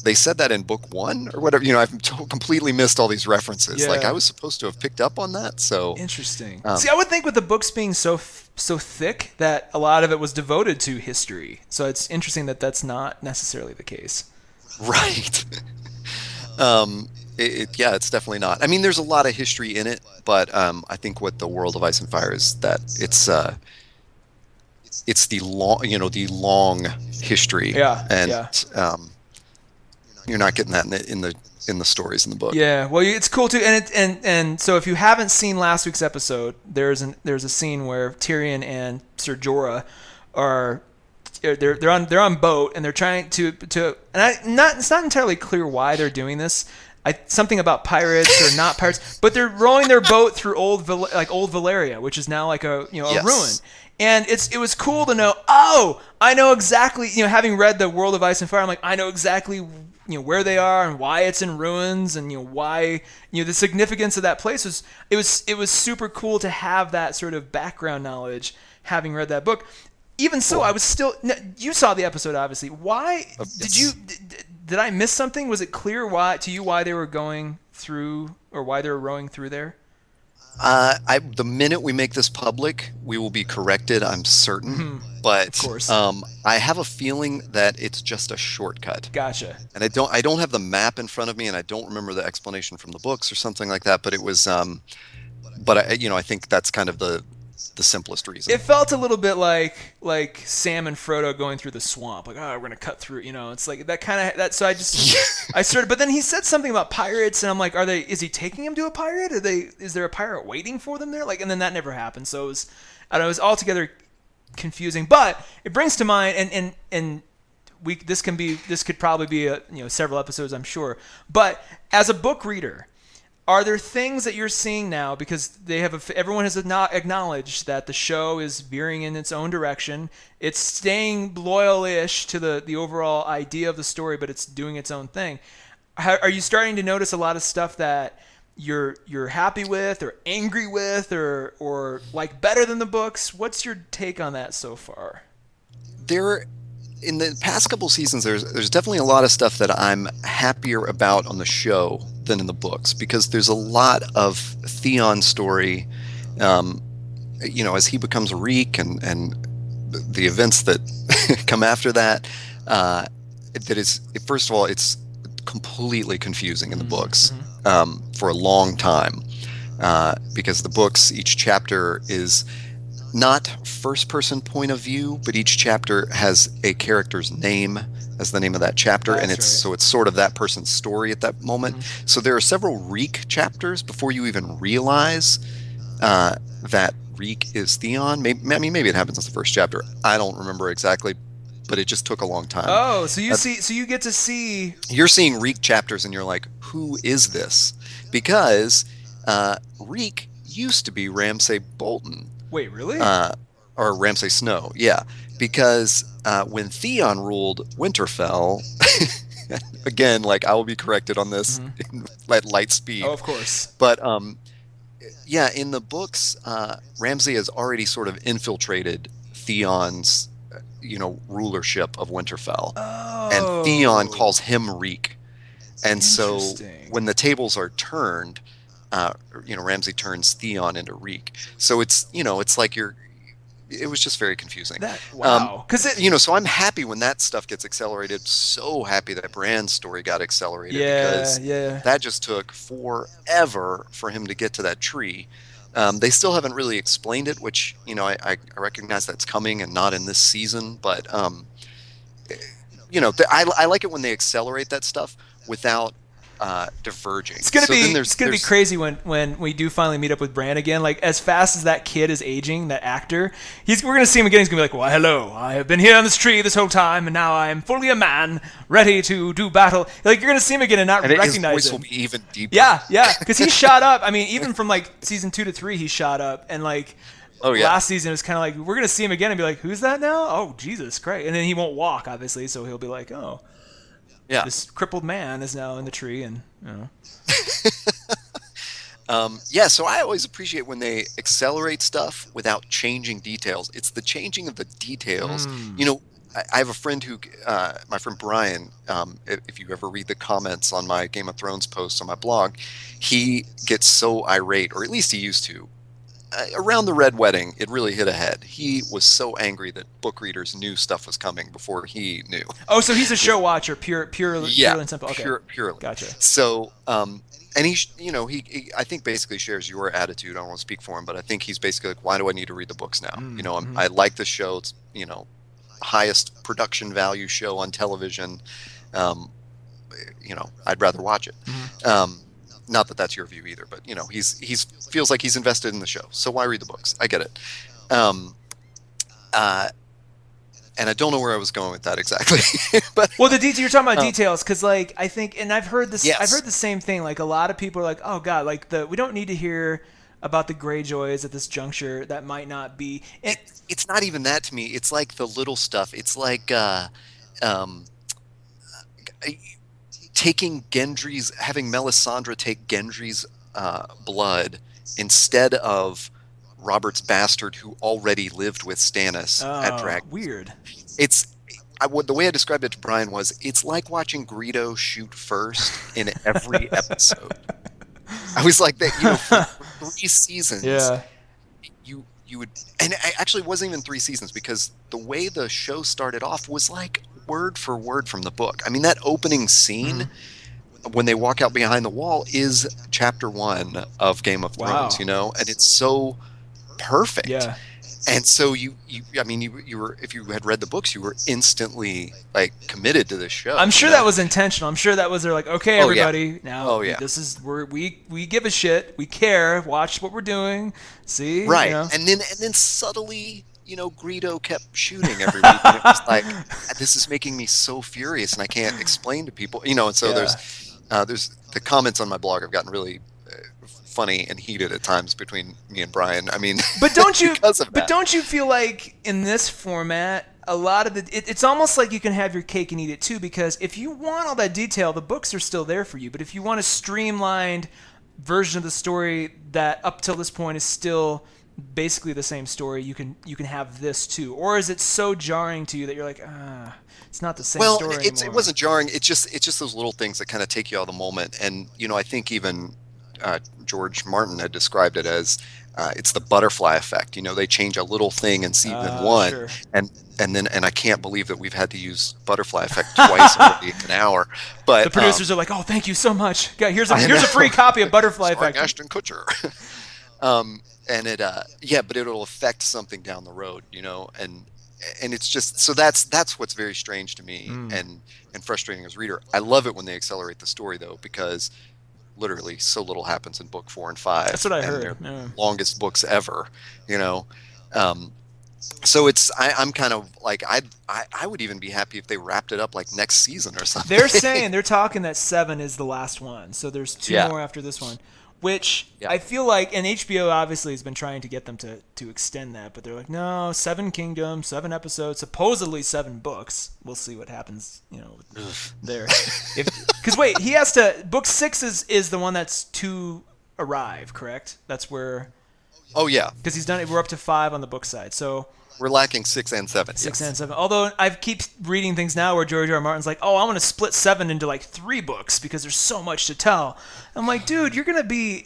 they said that in book one or whatever. I've completely missed all these references. Like, I Yeah. was supposed to have picked up on that. So, Interesting. um, See, I would think with the books being so thick that a lot of it was devoted to history. So it's interesting that that's not necessarily the case. right. Yeah, it's definitely not. I mean, there's a lot of history in it, but I think what the World of Ice and Fire is that it's the long history, Yeah, and yeah. you're not getting that in the stories in the book. Yeah, well, it's cool too, and so if you haven't seen last week's episode, there's a scene where Tyrion and Ser Jorah are they're on boat and they're trying to it's not entirely clear why they're doing this. Something about pirates or not pirates, but they're rowing their boat through old Valeria, which is now like a Yes. ruin. And it was cool to know. Oh, I know exactly. Having read the World of Ice and Fire, I'm like, I know exactly where they are and why it's in ruins and why the significance of that place was. It was super cool to have that sort of background knowledge, having read that book. Even so, Cool. I was still. You saw the episode, obviously. Why did Yes. you? Did I miss something? Was it clear why they were going through or why they were rowing through there? The minute we make this public, we will be corrected, I'm certain. Of But course. I have a feeling that it's just a shortcut. Gotcha. And I don't have the map in front of me, and I don't remember the explanation from the books or something like that. But it was, I think that's kind of the simplest reason. It felt a little bit like Sam and Frodo going through the swamp. Like, oh, we're gonna cut through. It's like that kind of that. So I started. But then he said something about pirates, and I'm like, is he taking him to a pirate? Is there a pirate waiting for them there? Like, and then that never happened. So I don't know. It was altogether confusing. But it brings to mind, and this could probably be several episodes, I'm sure. But as a book reader, are there things that you're seeing now because everyone has acknowledged that the show is veering in its own direction? It's staying loyal-ish to the overall idea of the story, but it's doing its own thing. Are you starting to notice a lot of stuff that you're happy with or angry with or like better than the books? What's your take on that so far? There, in the past couple seasons, there's definitely a lot of stuff that I'm happier about on the show than in the books, because there's a lot of Theon's story, as he becomes Reek and the events that come after that. That is, first of all, it's completely confusing in the books for a long time, because the books, each chapter is not first person point of view, but each chapter has a character's name as the name of that chapter. That's And right. it's sort of that person's story at that moment. So there are several Reek chapters before you even realize that Reek is Theon. Maybe it happens in the first chapter. I don't remember exactly, but it just took a long time. Oh, so you get to see. You're seeing Reek chapters and you're like, who is this? Because Reek used to be Ramsay Bolton. Wait, really? Or Ramsay Snow, yeah. Because when Theon ruled Winterfell, again, like, I will be corrected on this at light speed. Oh, of course. But yeah, in the books, Ramsay has already sort of infiltrated Theon's, rulership of Winterfell, and Theon calls him Reek. And so Interesting. when the tables are turned, Ramsay turns Theon into Reek. So it's like it was just very confusing. Wow. So I'm happy when that stuff gets accelerated. So happy that Bran's story got accelerated, because that just took forever for him to get to that tree. They still haven't really explained it, which, I recognize that's coming and not in this season. But, I like it when they accelerate that stuff without diverging. It's gonna So then be crazy when we do finally meet up with Bran again. Like, as fast as that kid is aging, that actor, we're gonna see him again. He's gonna be like, "Why, hello! I have been here on this tree this whole time, and now I am fully a man, ready to do battle." Like, you're gonna see him again and not and recognize his voice him. will be even deeper. Yeah, because he shot up. I mean, even from like season 2 to 3, he shot up, and like Oh yeah. last season it was kind of like we're gonna see him again and be like, "Who's that now?" Oh, Jesus Christ! And then he won't walk, obviously, so he'll be like, "Oh, Yeah. this crippled man is now in the tree," and Yeah, so I always appreciate when they accelerate stuff without changing details. It's the changing of the details. You know, I have a friend who, my friend Brian, if you ever read the comments on my Game of Thrones posts on my blog, he gets so irate, or at least he used to. Around the Red Wedding, it really hit ahead. He was so angry that book readers knew stuff was coming before he knew. Oh, so he's a show watcher, Yeah, pure and simple. Okay, purely. gotcha. So, and he, I think basically shares your attitude. I don't want to speak for him, but I think he's basically like, why do I need to read the books now? I like the show. It's, highest production value show on television. Um, I'd rather watch it. Not that that's your view either, but he's feels like he's invested in the show. So why read the books? I get it. Um, and I don't know where I was going with that exactly. But well, you're talking about details, because like I think, and I've heard this. Yes. I've heard the same thing. Like a lot of people are like, oh god, like we don't need to hear about the Greyjoys at this juncture. That might not be. And, it's not even that to me. It's like the little stuff. It's like um, having Melisandre take Gendry's blood instead of Robert's bastard, who already lived with Stannis at Dragon. Weird. The way I described it to Brian was, it's like watching Greedo shoot first in every episode. I was like that, for 3 seasons. Yeah. You would, and it actually wasn't even 3 seasons, because the way the show started off was like word for word from the book. I mean, that opening scene when they walk out behind the wall is chapter 1 of Game of Thrones, and it's so perfect. Yeah. And so you were, if you had read the books, you were instantly like committed to this show. I'm sure that was intentional. I'm sure that was, they're like, okay, everybody, now this is we give a shit, we care, watch what we're doing, see, right? And then subtly, Greedo kept shooting every week, and it was like, this is making me so furious, and I can't explain to people, And so there's the comments on my blog have gotten really funny and heated at times between me and Brian. I mean, but don't you because of that. But don't you feel like in this format, a lot of it's almost like you can have your cake and eat it too, because if you want all that detail, the books are still there for you. But if you want a streamlined version of the story that up till this point is still basically the same story, you can have this too. Or is it so jarring to you that you're like, it's not the same story anymore? It wasn't jarring. It's just those little things that kind of take you out of the moment. And I think even George Martin had described it as it's the butterfly effect. They change a little thing in season 1, sure. and I can't believe that we've had to use butterfly effect twice already in an hour. But the producers are like, "Oh, thank you so much. Yeah, here's a free copy of Butterfly Effect." Ashton Kutcher. And but it'll affect something down the road, and it's just, so that's what's very strange to me and frustrating as a reader. I love it when they accelerate the story though, because literally so little happens in book 4 and 5. That's what I and heard. They're longest books ever, So I'm kind of like, I would even be happy if they wrapped it up like next season or something. They're talking that 7 is the last one, so there's 2 more after this one, which I feel like, and HBO obviously has been trying to get them to extend that, but they're like, no, 7 kingdoms, 7 episodes, supposedly 7 books. We'll see what happens, there. Because wait, he has to. Book 6 is the one that's to arrive, correct? That's where. Oh yeah. Because he's done it. We're up to 5 on the book side, so. We're lacking 6 and 7. 6 and 7. Although I keep reading things now where George R. R. Martin's like, oh, I want to split 7 into like 3 books because there's so much to tell. I'm like, dude, you're gonna be.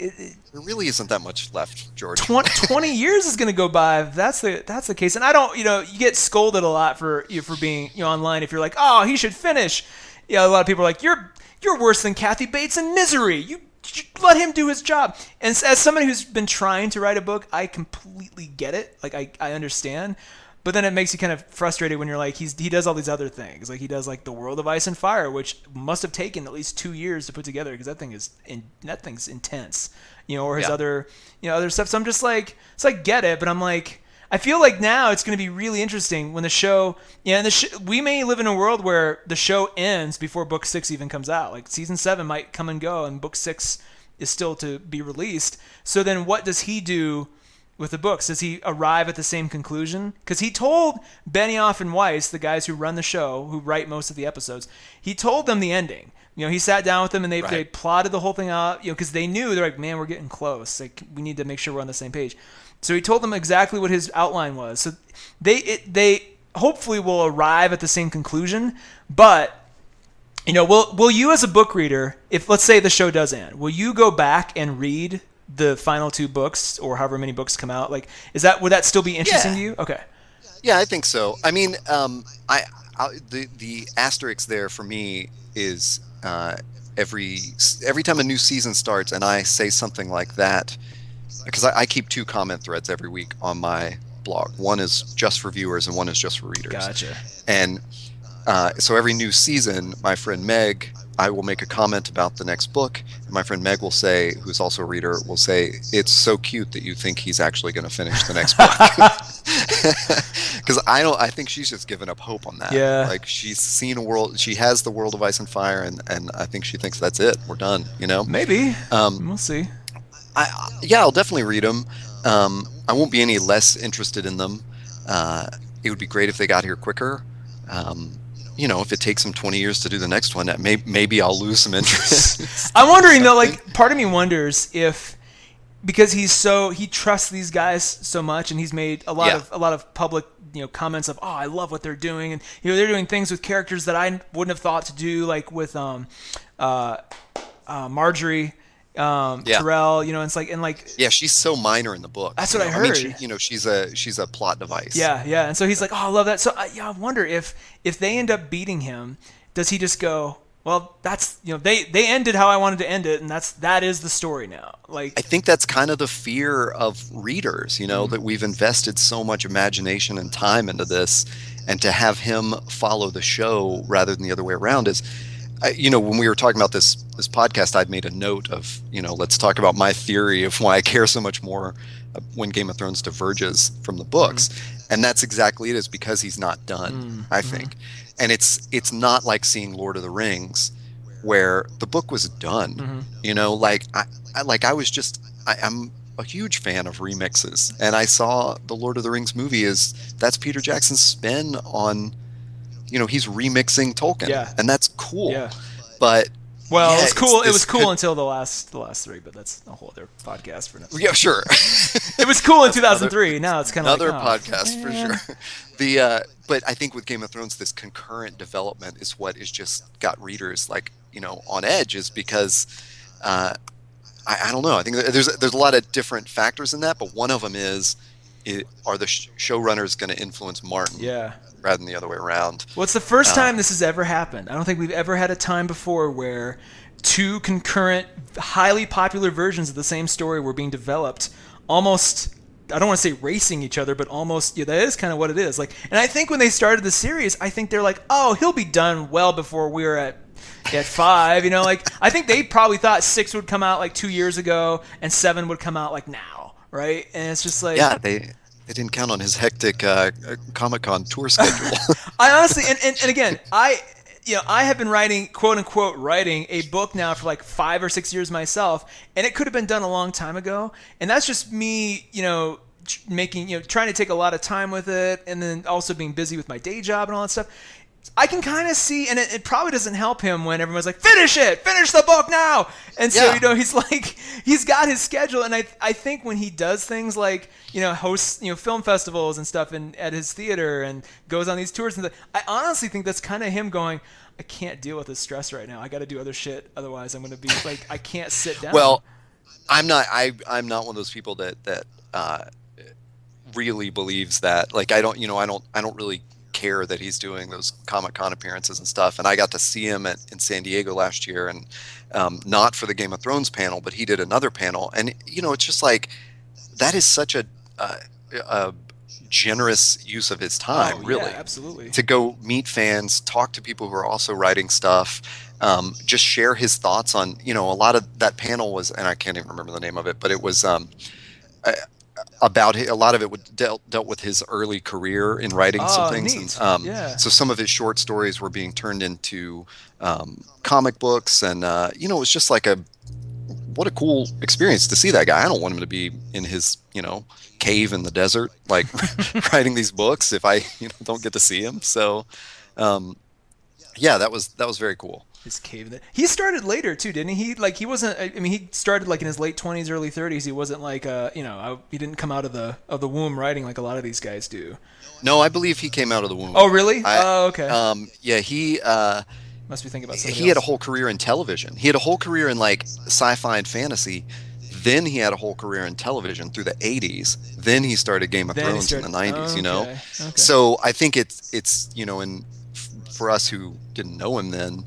There really isn't that much left, George. 20 years is gonna go by if that's the case. And I don't, you get scolded a lot for being online if you're like, oh, he should finish. Yeah, a lot of people are like, you're worse than Kathy Bates in Misery. You let him do his job. And as somebody who's been trying to write a book, I completely get it. Like I understand. But then it makes you kind of frustrated when you're like, he does all these other things. Like he does like The World of Ice and Fire, which must have taken at least 2 years to put together, because that thing's intense. Or his other stuff. So I'm just like, I get it, but I'm like, I feel like now it's going to be really interesting when the show, we may live in a world where the show ends before book 6 even comes out. Like season 7 might come and go, and book 6 is still to be released. So then what does he do with the books? Does he arrive at the same conclusion? Because he told Benioff and Weiss, the guys who run the show, who write most of the episodes, he told them the ending. He sat down with them and they plotted the whole thing out, because they knew, they're like, man, we're getting close. Like, we need to make sure we're on the same page. So he told them exactly what his outline was. So they hopefully will arrive at the same conclusion, but will you as a book reader, if let's say the show does end, will you go back and read the final 2 books or however many books come out? Like, would that still be interesting to you? Okay. Yeah, I think so. I mean, the asterisk there for me is every time a new season starts and I say something like that, because I keep 2 comment threads every week on my blog. One is just for viewers and one is just for readers. Gotcha. And so every new season, my friend Meg, I will make a comment about the next book. And my friend Meg will say, who's also a reader, will say, it's so cute that you think he's actually going to finish the next book. Because I think she's just given up hope on that. Yeah. Like, she's seen a world, she has the World of Ice and Fire, and I think she thinks that's it. We're done, Maybe. We'll see. I'll definitely read them. I won't be any less interested in them. It would be great if they got here quicker. If it takes them 20 years to do the next one, maybe I'll lose some interest. I'm wondering though, like, part of me wonders if, because he trusts these guys so much, and he's made a lot of public comments of, I love what they're doing, and they're doing things with characters that I wouldn't have thought to do, like with Marjorie. Terrell, it's like, and like, yeah, she's so minor in the book. That's what I heard. I mean, she's a plot device. Yeah, and so he's like, I love that. So I wonder if they end up beating him, does he just go, well, that's they ended how I wanted to end it, and that is the story now. Like, I think that's kind of the fear of readers, that we've invested so much imagination and time into this, and to have him follow the show rather than the other way around is. When we were talking about this podcast, I'd made a note of, let's talk about my theory of why I care so much more when Game of Thrones diverges from the books. And that's exactly it, is because he's not done, I think. And it's not like seeing Lord of the Rings, where the book was done. I'm a huge fan of remixes. And I saw the Lord of the Rings movie that's Peter Jackson's spin on... he's remixing Tolkien, and that's cool. Yeah. But it was cool. It was cool until the last 3, but that's a whole other podcast for now. Yeah, sure. It was cool in 2003. Now it's kind of another podcast for sure. But I think with Game of Thrones, this concurrent development is what is just got readers on edge, is because I don't know. I think there's a lot of different factors in that, but one of them is, are the showrunners going to influence Martin? Yeah. Rather than the other way around. Well, it's the first time this has ever happened. I don't think we've ever had a time before where 2 concurrent, highly popular versions of the same story were being developed, almost, I don't want to say racing each other, but almost, that is kind of what it is. Like, and I think when they started the series, I think they're like, oh, he'll be done well before we're at 5. Like, I think they probably thought 6 would come out like 2 years ago and 7 would come out like now, right? And it's just like, yeah, they didn't count on his hectic Comic-Con tour schedule. I honestly, and again, I have been writing, quote unquote, writing a book now for like 5 or 6 years myself, and it could have been done a long time ago. And that's just me, making, trying to take a lot of time with it, and then also being busy with my day job and all that stuff. I can kind of see, and it probably doesn't help him when everyone's like, finish the book now. And so, he's like, he's got his schedule. And I think when he does things like, hosts, film festivals and stuff at his theater and goes on these tours and stuff, I honestly think that's kind of him going, I can't deal with this stress right now. I got to do other shit. Otherwise I'm going to be like, I can't sit down. Well, I'm not one of those people that really believes that. Like, I don't really care that he's doing those Comic-Con appearances and stuff, and I got to see him in San Diego last year, and not for the Game of Thrones panel, but he did another panel, and it's just like, that is such a generous use of his time, really. Yeah, absolutely. To go meet fans, talk to people who are also writing stuff, just share his thoughts on, a lot of that panel was, and I can't even remember the name of it, but it was about a lot of it dealt with his early career in writing some things. Neat. And, so some of his short stories were being turned into comic books, and it was just like a what a cool experience to see that guy. I don't want him to be in his, cave in the desert, like writing these books if I, don't get to see him. So, yeah, that was very cool. His cave. He started later too, didn't he? Like he wasn't. I mean, he started like in his late 20s, early 30s. He wasn't like he didn't come out of the womb writing like a lot of these guys do. No, I believe he came out of the womb. Oh, really? Oh, okay. Yeah, he must be thinking about something. He had a whole career in television. He had a whole career in like sci-fi and fantasy. Then he had a whole career in television through the 80s. Then he started Game of Thrones in the 90s. Okay. So I think it's and for us who didn't know him then,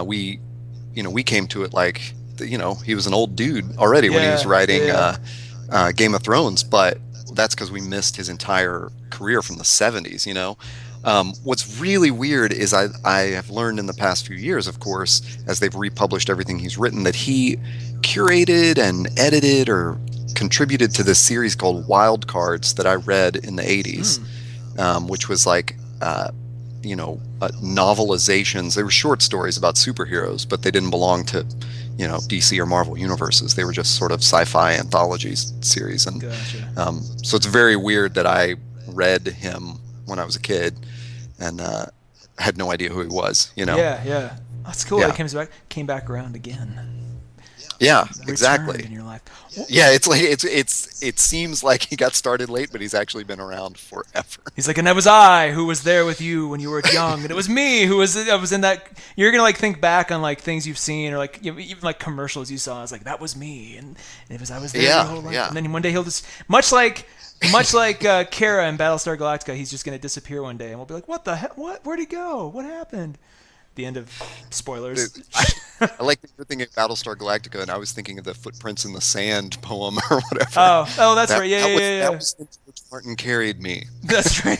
we came to it like he was an old dude already when he was writing Game of Thrones, but that's because we missed his entire career from the 70s. What's really weird is I have learned in the past few years, of course, as they've republished everything he's written, that he curated and edited or contributed to this series called Wild Cards that I read in the 80s, which was like novelizations. They were short stories about superheroes, but they didn't belong to DC or Marvel universes. They were just sort of sci-fi anthologies series. And gotcha. So it's very weird that I read him when I was a kid and had no idea who he was. Yeah. That's cool. Yeah. He came back around again. Yeah, Returned exactly. in your life. Yeah, it's like it seems like he got started late, but he's actually been around forever. He's like, and it was I who was there with you when you were young, and it was me who was in that. You're gonna like think back on like things you've seen or like even like commercials you saw. It's like that was me, and I was there your whole life. Yeah. And then one day he'll just much like Kara in Battlestar Galactica, he's just gonna disappear one day, and we'll be like, what the hell? Where'd he go? What happened? The end of spoilers. I like that you're thinking of Battlestar Galactica, and I was thinking of the Footprints in the Sand poem or whatever. Oh, that's right. Yeah. That was when George Martin carried me. That's right.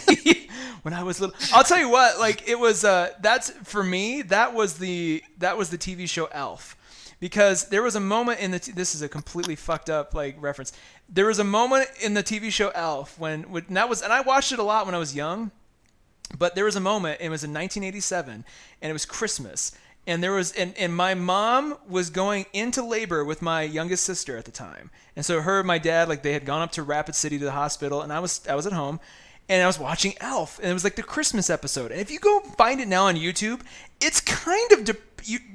When I was little, I'll tell you what. Like it was. That's for me. That was the TV show Elf, because there was a moment in the. This is a completely fucked up like reference. There was a moment in the TV show Elf when that was, and I watched it a lot when I was young. But there was a moment, it was in 1987, and it was Christmas. And there was, and my mom was going into labor with my youngest sister at the time. And so her and my dad, like they had gone up to Rapid City to the hospital, and I was at home, and I was watching Elf, and it was like the Christmas episode. And if you go find it now on YouTube, it's kind of,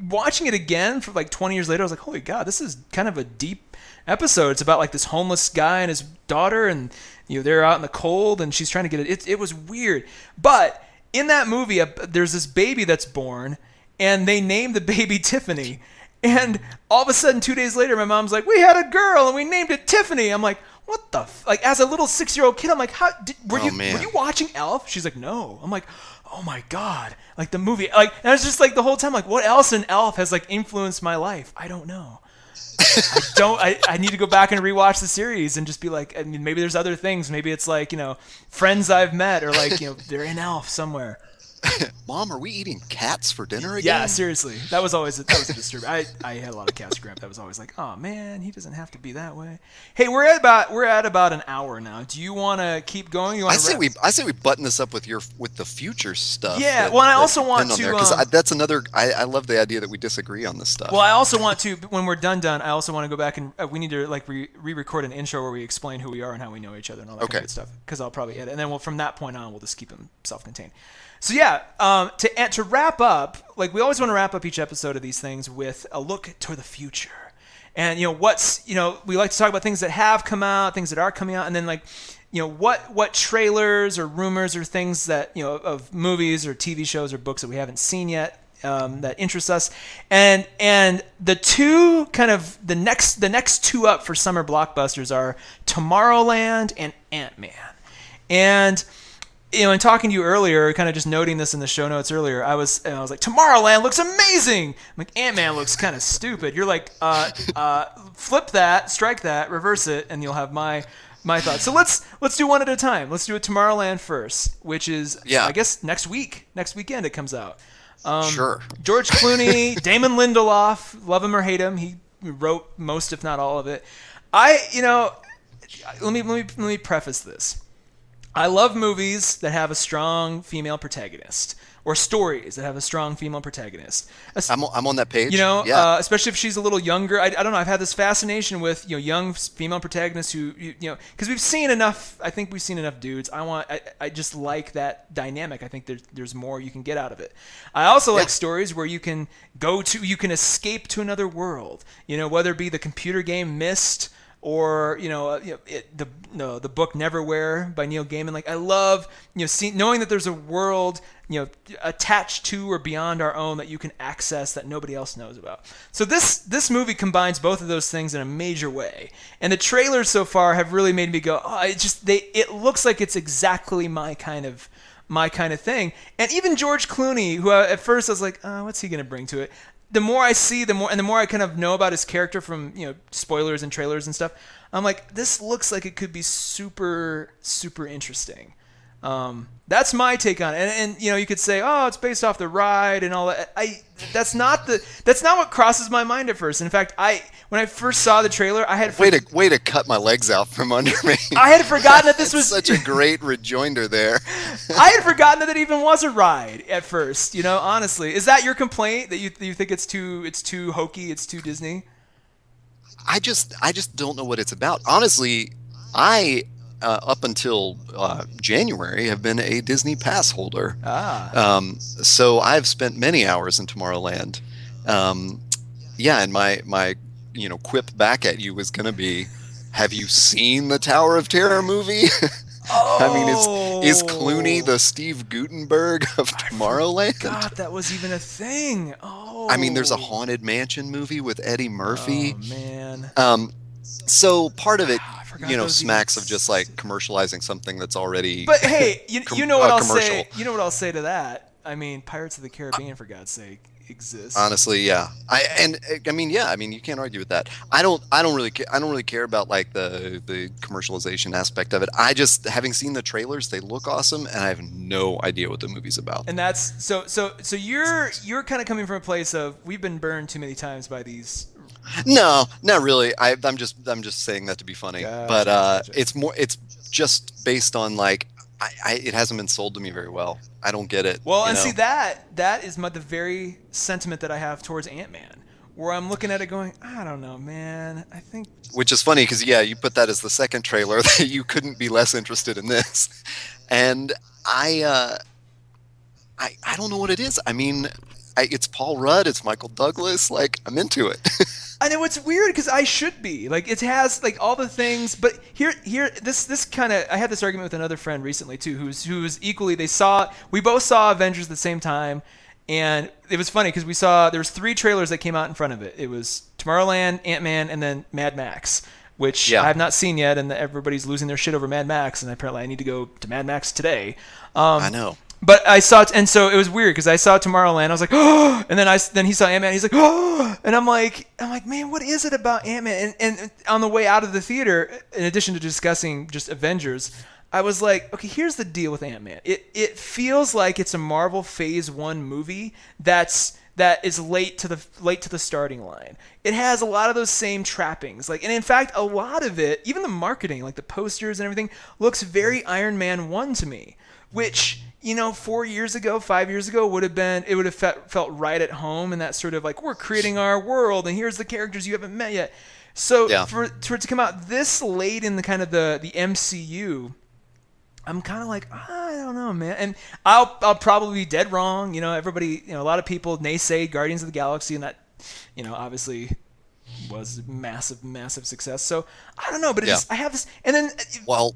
watching it again for like 20 years later, I was like, holy God, this is kind of a deep episode. It's about like this homeless guy and his daughter, and they're out in the cold, and she's trying to get it. It was weird. But in that movie, there's this baby that's born, and they named the baby Tiffany. And all of a sudden, 2 days later, my mom's like, we had a girl, and we named it Tiffany. I'm like, what the like as a little 6-year-old kid, I'm like, were you watching Elf? She's like, no. I'm like, oh my God, like the movie, like, and I was just like the whole time, like, what else in Elf has like influenced my life? I don't know. I need to go back and rewatch the series and just be like, I mean, maybe there's other things. Maybe it's like, friends I've met, or like, they're in Elf somewhere. Mom, are we eating cats for dinner again? Yeah, seriously. That was a disturbing. I had a lot of cats growing up. That was always like, oh man, he doesn't have to be that way. Hey, we're at about an hour now. Do you want to keep going? I say we button this up with the future stuff. Yeah. Well, I also want to, because that's another. I love the idea that we disagree on this stuff. Well, I also want to, when we're done. I also want to go back and we need to like re-record an intro where we explain who we are and how we know each other and all that kind of good stuff. Because I'll probably edit, and then from that point on, we'll just keep them self-contained. So yeah, to wrap up, like we always want to wrap up each episode of these things with a look toward the future, and we like to talk about things that have come out, things that are coming out, and then like what trailers or rumors or things that of movies or TV shows or books that we haven't seen yet that interest us, and the two kind of the next two up for summer blockbusters are Tomorrowland and Ant-Man, and. In talking to you earlier, kind of just noting this in the show notes earlier, I was like, Tomorrowland looks amazing. I'm like, Ant-Man looks kind of stupid. You're like, flip that, strike that, reverse it, and you'll have my thoughts. So let's do one at a time. Let's do a Tomorrowland first, which is I guess next weekend it comes out. Sure. George Clooney, Damon Lindelof, love him or hate him, he wrote most, if not all of it. Let me preface this. I love movies that have a strong female protagonist, or stories that have a strong female protagonist. I'm on that page. Yeah. Especially if she's a little younger. I don't know. I've had this fascination with young female protagonists who because we've seen enough. I think we've seen enough dudes. I just like that dynamic. I think there's more you can get out of it. I also like stories where you can escape to another world. Whether it be the computer game Myst, or the book Neverwhere by Neil Gaiman. Like, I love knowing that there's a world attached to or beyond our own that you can access that nobody else knows about. So this movie combines both of those things in a major way. And the trailers so far have really made me go, oh, it looks like it's exactly my kind of thing. And even George Clooney, who at first I was like, oh, what's he going to bring to it? The more I see, the more I kind of know about his character from spoilers and trailers and stuff, I'm like, this looks like it could be super, super interesting. That's my take on it. And you could say, oh, it's based off the ride and all that. That's not what crosses my mind at first. In fact, when I first saw the trailer, I had way to cut my legs out from under me. I had forgotten that this was such a great rejoinder there. I had forgotten that it even was a ride at first. Honestly, is that your complaint, that you think it's too hokey, it's too Disney? I just don't know what it's about. Honestly, I up until January have been a Disney Pass holder. So I've spent many hours in Tomorrowland. And my quip back at you was going to be, have you seen the Tower of Terror movie? Oh. I mean, is Clooney the Steve Guttenberg of Tomorrowland? God, that was even a thing. Oh. I mean, there's a Haunted Mansion movie with Eddie Murphy. Oh, man. So part of it, smacks even... of just like commercializing something that's already. But hey, you know what I'll commercial. say. You know what I'll say to that? I mean, Pirates of the Caribbean, for God's sake, exists. Honestly, yeah. You can't argue with that. I don't really care about like the commercialization aspect of it. I just, having seen the trailers, they look awesome, and I have no idea what the movie's about. And that's so you're kind of coming from a place of, we've been burned too many times by these. No, not really. I'm just saying that to be funny. Gotcha. It's just based on like, it hasn't been sold to me very well. I don't get it. Well, and see, that is the very sentiment that I have towards Ant-Man, where I'm looking at it going, I don't know, man. I think. Which is funny because you put that as the second trailer, that you couldn't be less interested in this, and I don't know what it is. I mean, it's Paul Rudd, it's Michael Douglas. Like, I'm into it. I know it's weird because I should be. Like, it has like all the things, but here this kind of, I had this argument with another friend recently too, who's equally, we both saw Avengers at the same time, and it was funny because there was 3 trailers that came out in front of it. It was Tomorrowland, Ant-Man, and then Mad Max, which I have not seen yet, and everybody's losing their shit over Mad Max, and apparently I need to go to Mad Max today. I know. But I saw it, and so it was weird because I saw Tomorrowland. I was like, oh, and then he saw Ant-Man. He's like, oh, and I'm like, man, what is it about Ant-Man? And on the way out of the theater, in addition to discussing just Avengers, I was like, okay, here's the deal with Ant-Man. It feels like it's a Marvel Phase 1 movie that is late to the starting line. It has a lot of those same trappings, and in fact, a lot of it, even the marketing, like the posters and everything, looks very Iron Man 1 to me, which, 4 years ago, 5 years ago, would have felt right at home, and that sort of like, we're creating our world, and here's the characters you haven't met yet. So for it to come out this late in the kind of the MCU, I'm kind of like, I don't know, man. And I'll probably be dead wrong. Everybody, a lot of people naysay Guardians of the Galaxy, and that, obviously was a massive, massive success. So I don't know, but I have this, and then. Well,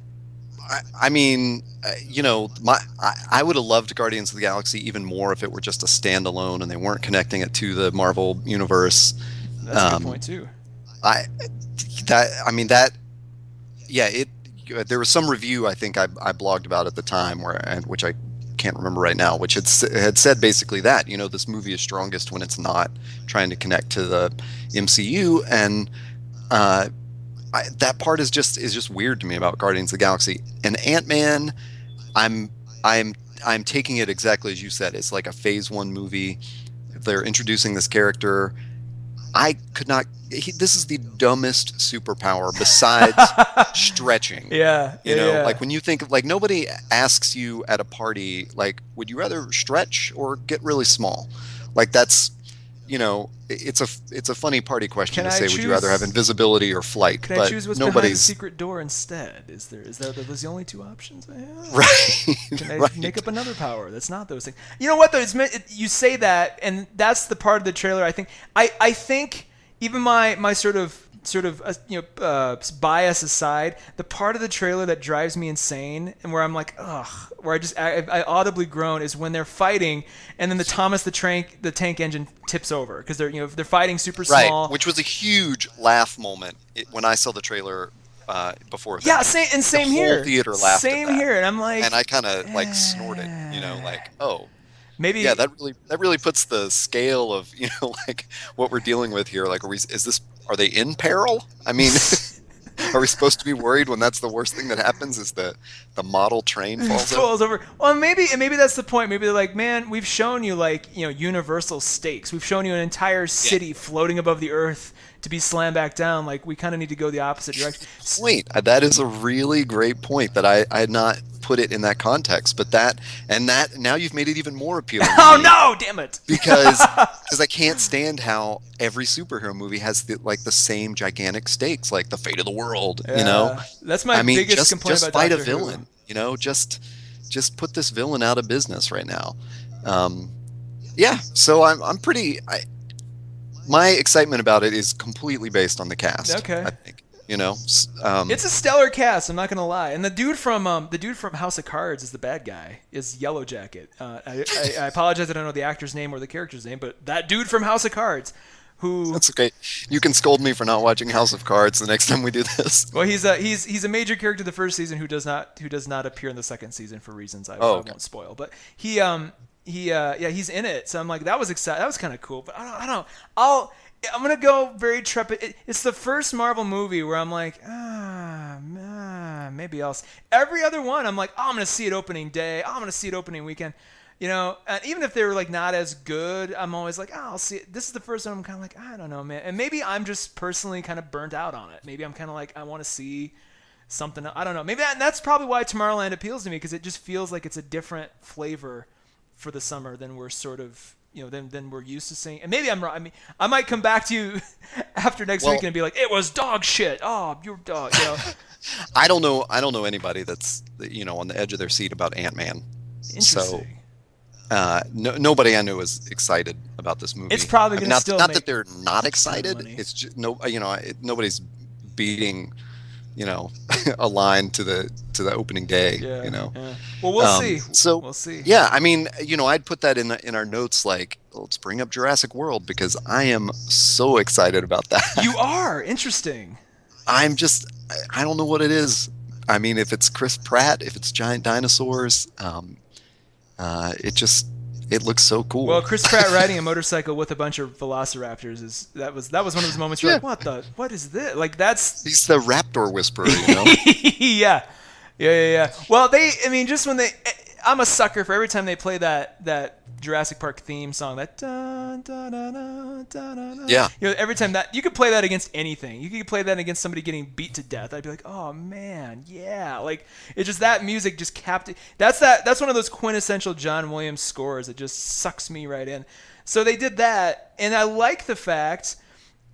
I mean, I would have loved Guardians of the Galaxy even more if it were just a standalone and they weren't connecting it to the Marvel universe. That's a good point too. There was some review I think I blogged about at the time which I can't remember right now, which had said basically that this movie is strongest when it's not trying to connect to the MCU, and that part is just weird to me about Guardians of the Galaxy. And Ant-Man, I'm taking it exactly as you said. It's like a Phase 1 movie. They're introducing this character. I could not. This is the dumbest superpower besides stretching. Yeah, You yeah, know, yeah. like when you think, like nobody asks you at a party, like, would you rather stretch or get really small? Like that's, it's a funny party question Can to I say, would you rather have choose? invisibility or flight? Can I But choose what's behind the nobody's secret door instead? Are those the only two options I have? right, Can I make right. up another power that's not those things? You know what though? You say that, and that's the part of the trailer. I think even my bias aside, the part of the trailer that drives me insane and where I'm like, ugh, where I audibly groan is when they're fighting, and then the tank engine tips over because they're fighting super Right, small. which was a huge laugh moment when I saw the trailer before Yeah, Avengers. The same whole here. theater laughed at Same that, here, and I'm like, and I kind of like snorted, like, oh, yeah, maybe. that really puts the scale of like what we're dealing with here. Like, are they in peril? I mean, are we supposed to be worried when that's the worst thing that happens? Is the model train falls over? Falls over. Well, maybe that's the point. Maybe they're like, man, we've shown you universal stakes. We've shown you an entire Yeah. city floating above the earth to be slammed back down. Like we kind of need to go the opposite direction. Point. That is a really great point that I had not put it in that context. But that now you've made it even more appealing to Oh me no, damn it! because I can't stand how every superhero movie has the same gigantic stakes, like the fate of the world. Yeah, that's my I mean, biggest just complaint just about fight a Doctor Who. villain. Just put this villain out of business right now. Um, yeah, so I'm pretty. My excitement about it is completely based on the cast. Okay. I think. It's a stellar cast. I'm not gonna lie. And the dude from House of Cards is the bad guy. Is Yellow Jacket. I apologize. I don't know the actor's name or the character's name, but that dude from House of Cards, who That's okay. You can scold me for not watching House of Cards the next time we do this. well, he's a major character the first season who does not appear in the second season for reasons I Oh, okay. won't spoil. But he's in it. So I'm like that was exciting. That was kind of cool. But I'm gonna go very trepid. It's the first Marvel movie where I'm like, maybe else. Every other one, I'm like, I'm gonna see it opening day. I'm gonna see it opening weekend. And even if they were like not as good, I'm always like, I'll see it. This is the first one I'm kind of like, I don't know, man. And maybe I'm just personally kind of burnt out on it. Maybe I'm kind of like, I want to see something. I don't know. Maybe that's probably why Tomorrowland appeals to me because it just feels like it's a different flavor for the summer than we're sort of than we're used to seeing. And maybe I'm wrong. I mean, I might come back to you after next Well, week and be like, it was dog shit. Oh, you're dog. I don't know. I don't know anybody that's on the edge of their seat about Ant-Man. So Interesting. nobody I know is excited about this movie. It's probably I mean, gonna not still not make that they're not a ton of excited. money. It's just nobody's beating a line to the opening day. Yeah. You know. Yeah. Well, we'll see. So We'll see. yeah, I mean, I'd put that in our notes, like, let's bring up Jurassic World because I am so excited about that. You are interesting. I don't know what it is. I mean, if it's Chris Pratt, if it's giant dinosaurs, it looks so cool. Well, Chris Pratt riding a motorcycle with a bunch of velociraptors that was one of those moments you're Yeah. like, what is this? Like that's He's the raptor whisperer, yeah. Yeah. Well, just when I'm a sucker for every time they play that Jurassic Park theme song, that dun, dun, dun, dun, dun, dun, dun. Yeah. Every time that you could play that against anything. You could play that against somebody getting beat to death. I'd be like, oh man, yeah. Like it's just that music just That's one of those quintessential John Williams scores that just sucks me right in. So they did that, and I like the fact.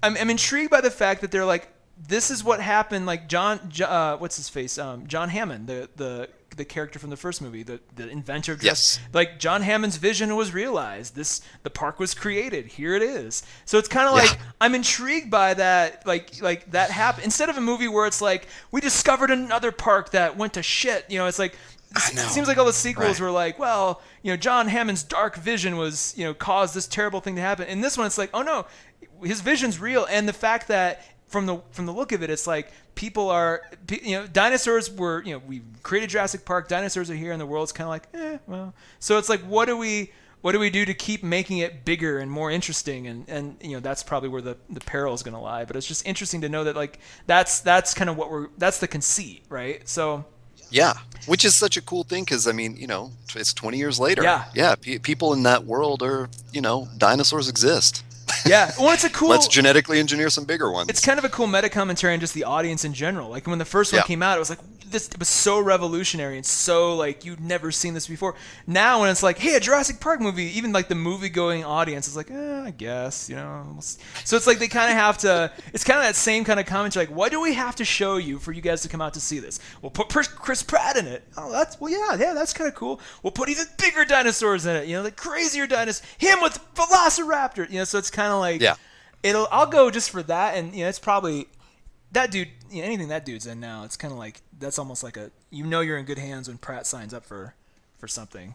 I'm intrigued by the fact that they're like, this is what happened. Like what's his face? John Hammond, the character from the first movie, the inventor of Yes. like John Hammond's vision was realized. The park was created. Here it is. So it's kind of like I'm intrigued by that. Like that happened instead of a movie where it's like we discovered another park that went to shit. It's like I know. it seems like all the sequels Right. were like, well, John Hammond's dark vision was caused this terrible thing to happen. In this one, it's like, oh no, his vision's real, and the fact that from the look of it, it's like people are, dinosaurs were, we created Jurassic Park, dinosaurs are here, and the world's kind of like, well. So it's like, what do we do to keep making it bigger and more interesting? And that's probably where the peril is going to lie. But it's just interesting to know that like that's kind of that's the conceit, right? So. Yeah, which is such a cool thing because I mean, it's 20 years later. Yeah. Yeah, people in that world are, dinosaurs exist. Yeah. Well, it's a cool. Let's genetically engineer some bigger ones. It's kind of a cool meta commentary on just the audience in general. Like when the first one Yeah. came out, it was like it was so revolutionary and so like you'd never seen this before. Now when it's like, hey, a Jurassic Park movie, even like the movie going audience is like, I guess, So it's like they kind of have to. It's kind of that same kind of commentary. Like, what do we have to show you for you guys to come out to see this? We'll put Chris Pratt in it. Oh, yeah, that's kind of cool. We'll put even bigger dinosaurs in it. Like crazier dinosaurs. Him with Velociraptor. So it's kind of like Yeah. I'll go just for that, and it's probably that dude. Anything that dude's in now, it's kind of like that's almost like you're in good hands when Pratt signs up for something.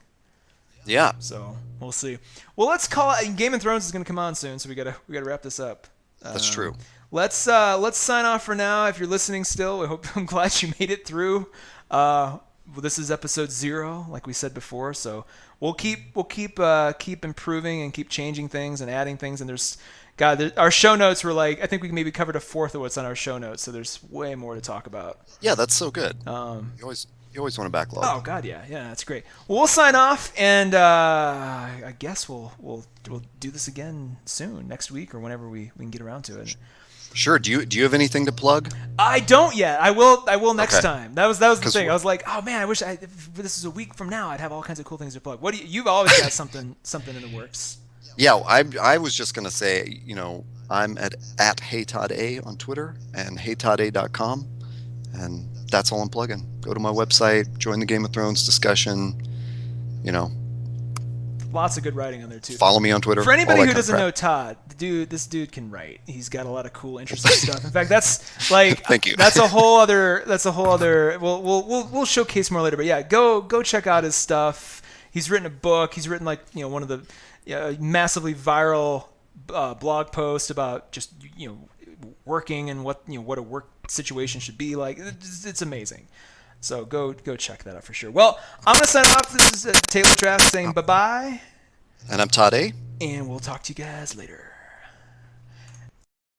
Yeah. So we'll see. Well, let's call it. Game of Thrones is going to come on soon, so we gotta wrap this up. That's true. Let's sign off for now. If you're listening still, I'm glad you made it through. Well, this is episode 0, like we said before. So we'll keep improving and keep changing things and adding things. And our show notes were like, I think we maybe covered a fourth of what's on our show notes. So there's way more to talk about. Yeah, that's so good. You always want to backlog. Oh God, yeah, that's great. Well, we'll sign off, and I guess we'll do this again soon, next week or whenever we can get around to it. Sure. Do you have anything to plug? I don't yet. I will next time. That was the thing. I was like, oh man, I wish if this is a week from now, I'd have all kinds of cool things to plug. You've always got something in the works. Yeah, I was just gonna say, I'm at HeyToddA on Twitter and HeyToddA.com, and that's all I'm plugging. Go to my website, join the Game of Thrones discussion. Lots of good writing on there too. Follow me on Twitter. For anybody who doesn't know Todd, this dude can write. He's got a lot of cool, interesting stuff. In fact, that's like Thank you. That's a whole other. We'll showcase more later. But yeah, go check out his stuff. He's written a book. He's written one of the massively viral blog post about just working and what a work situation should be like. It's amazing. So go check that out for sure. Well, I'm gonna sign off. This is Taylor Trask saying bye bye. And I'm Todd A. And we'll talk to you guys later.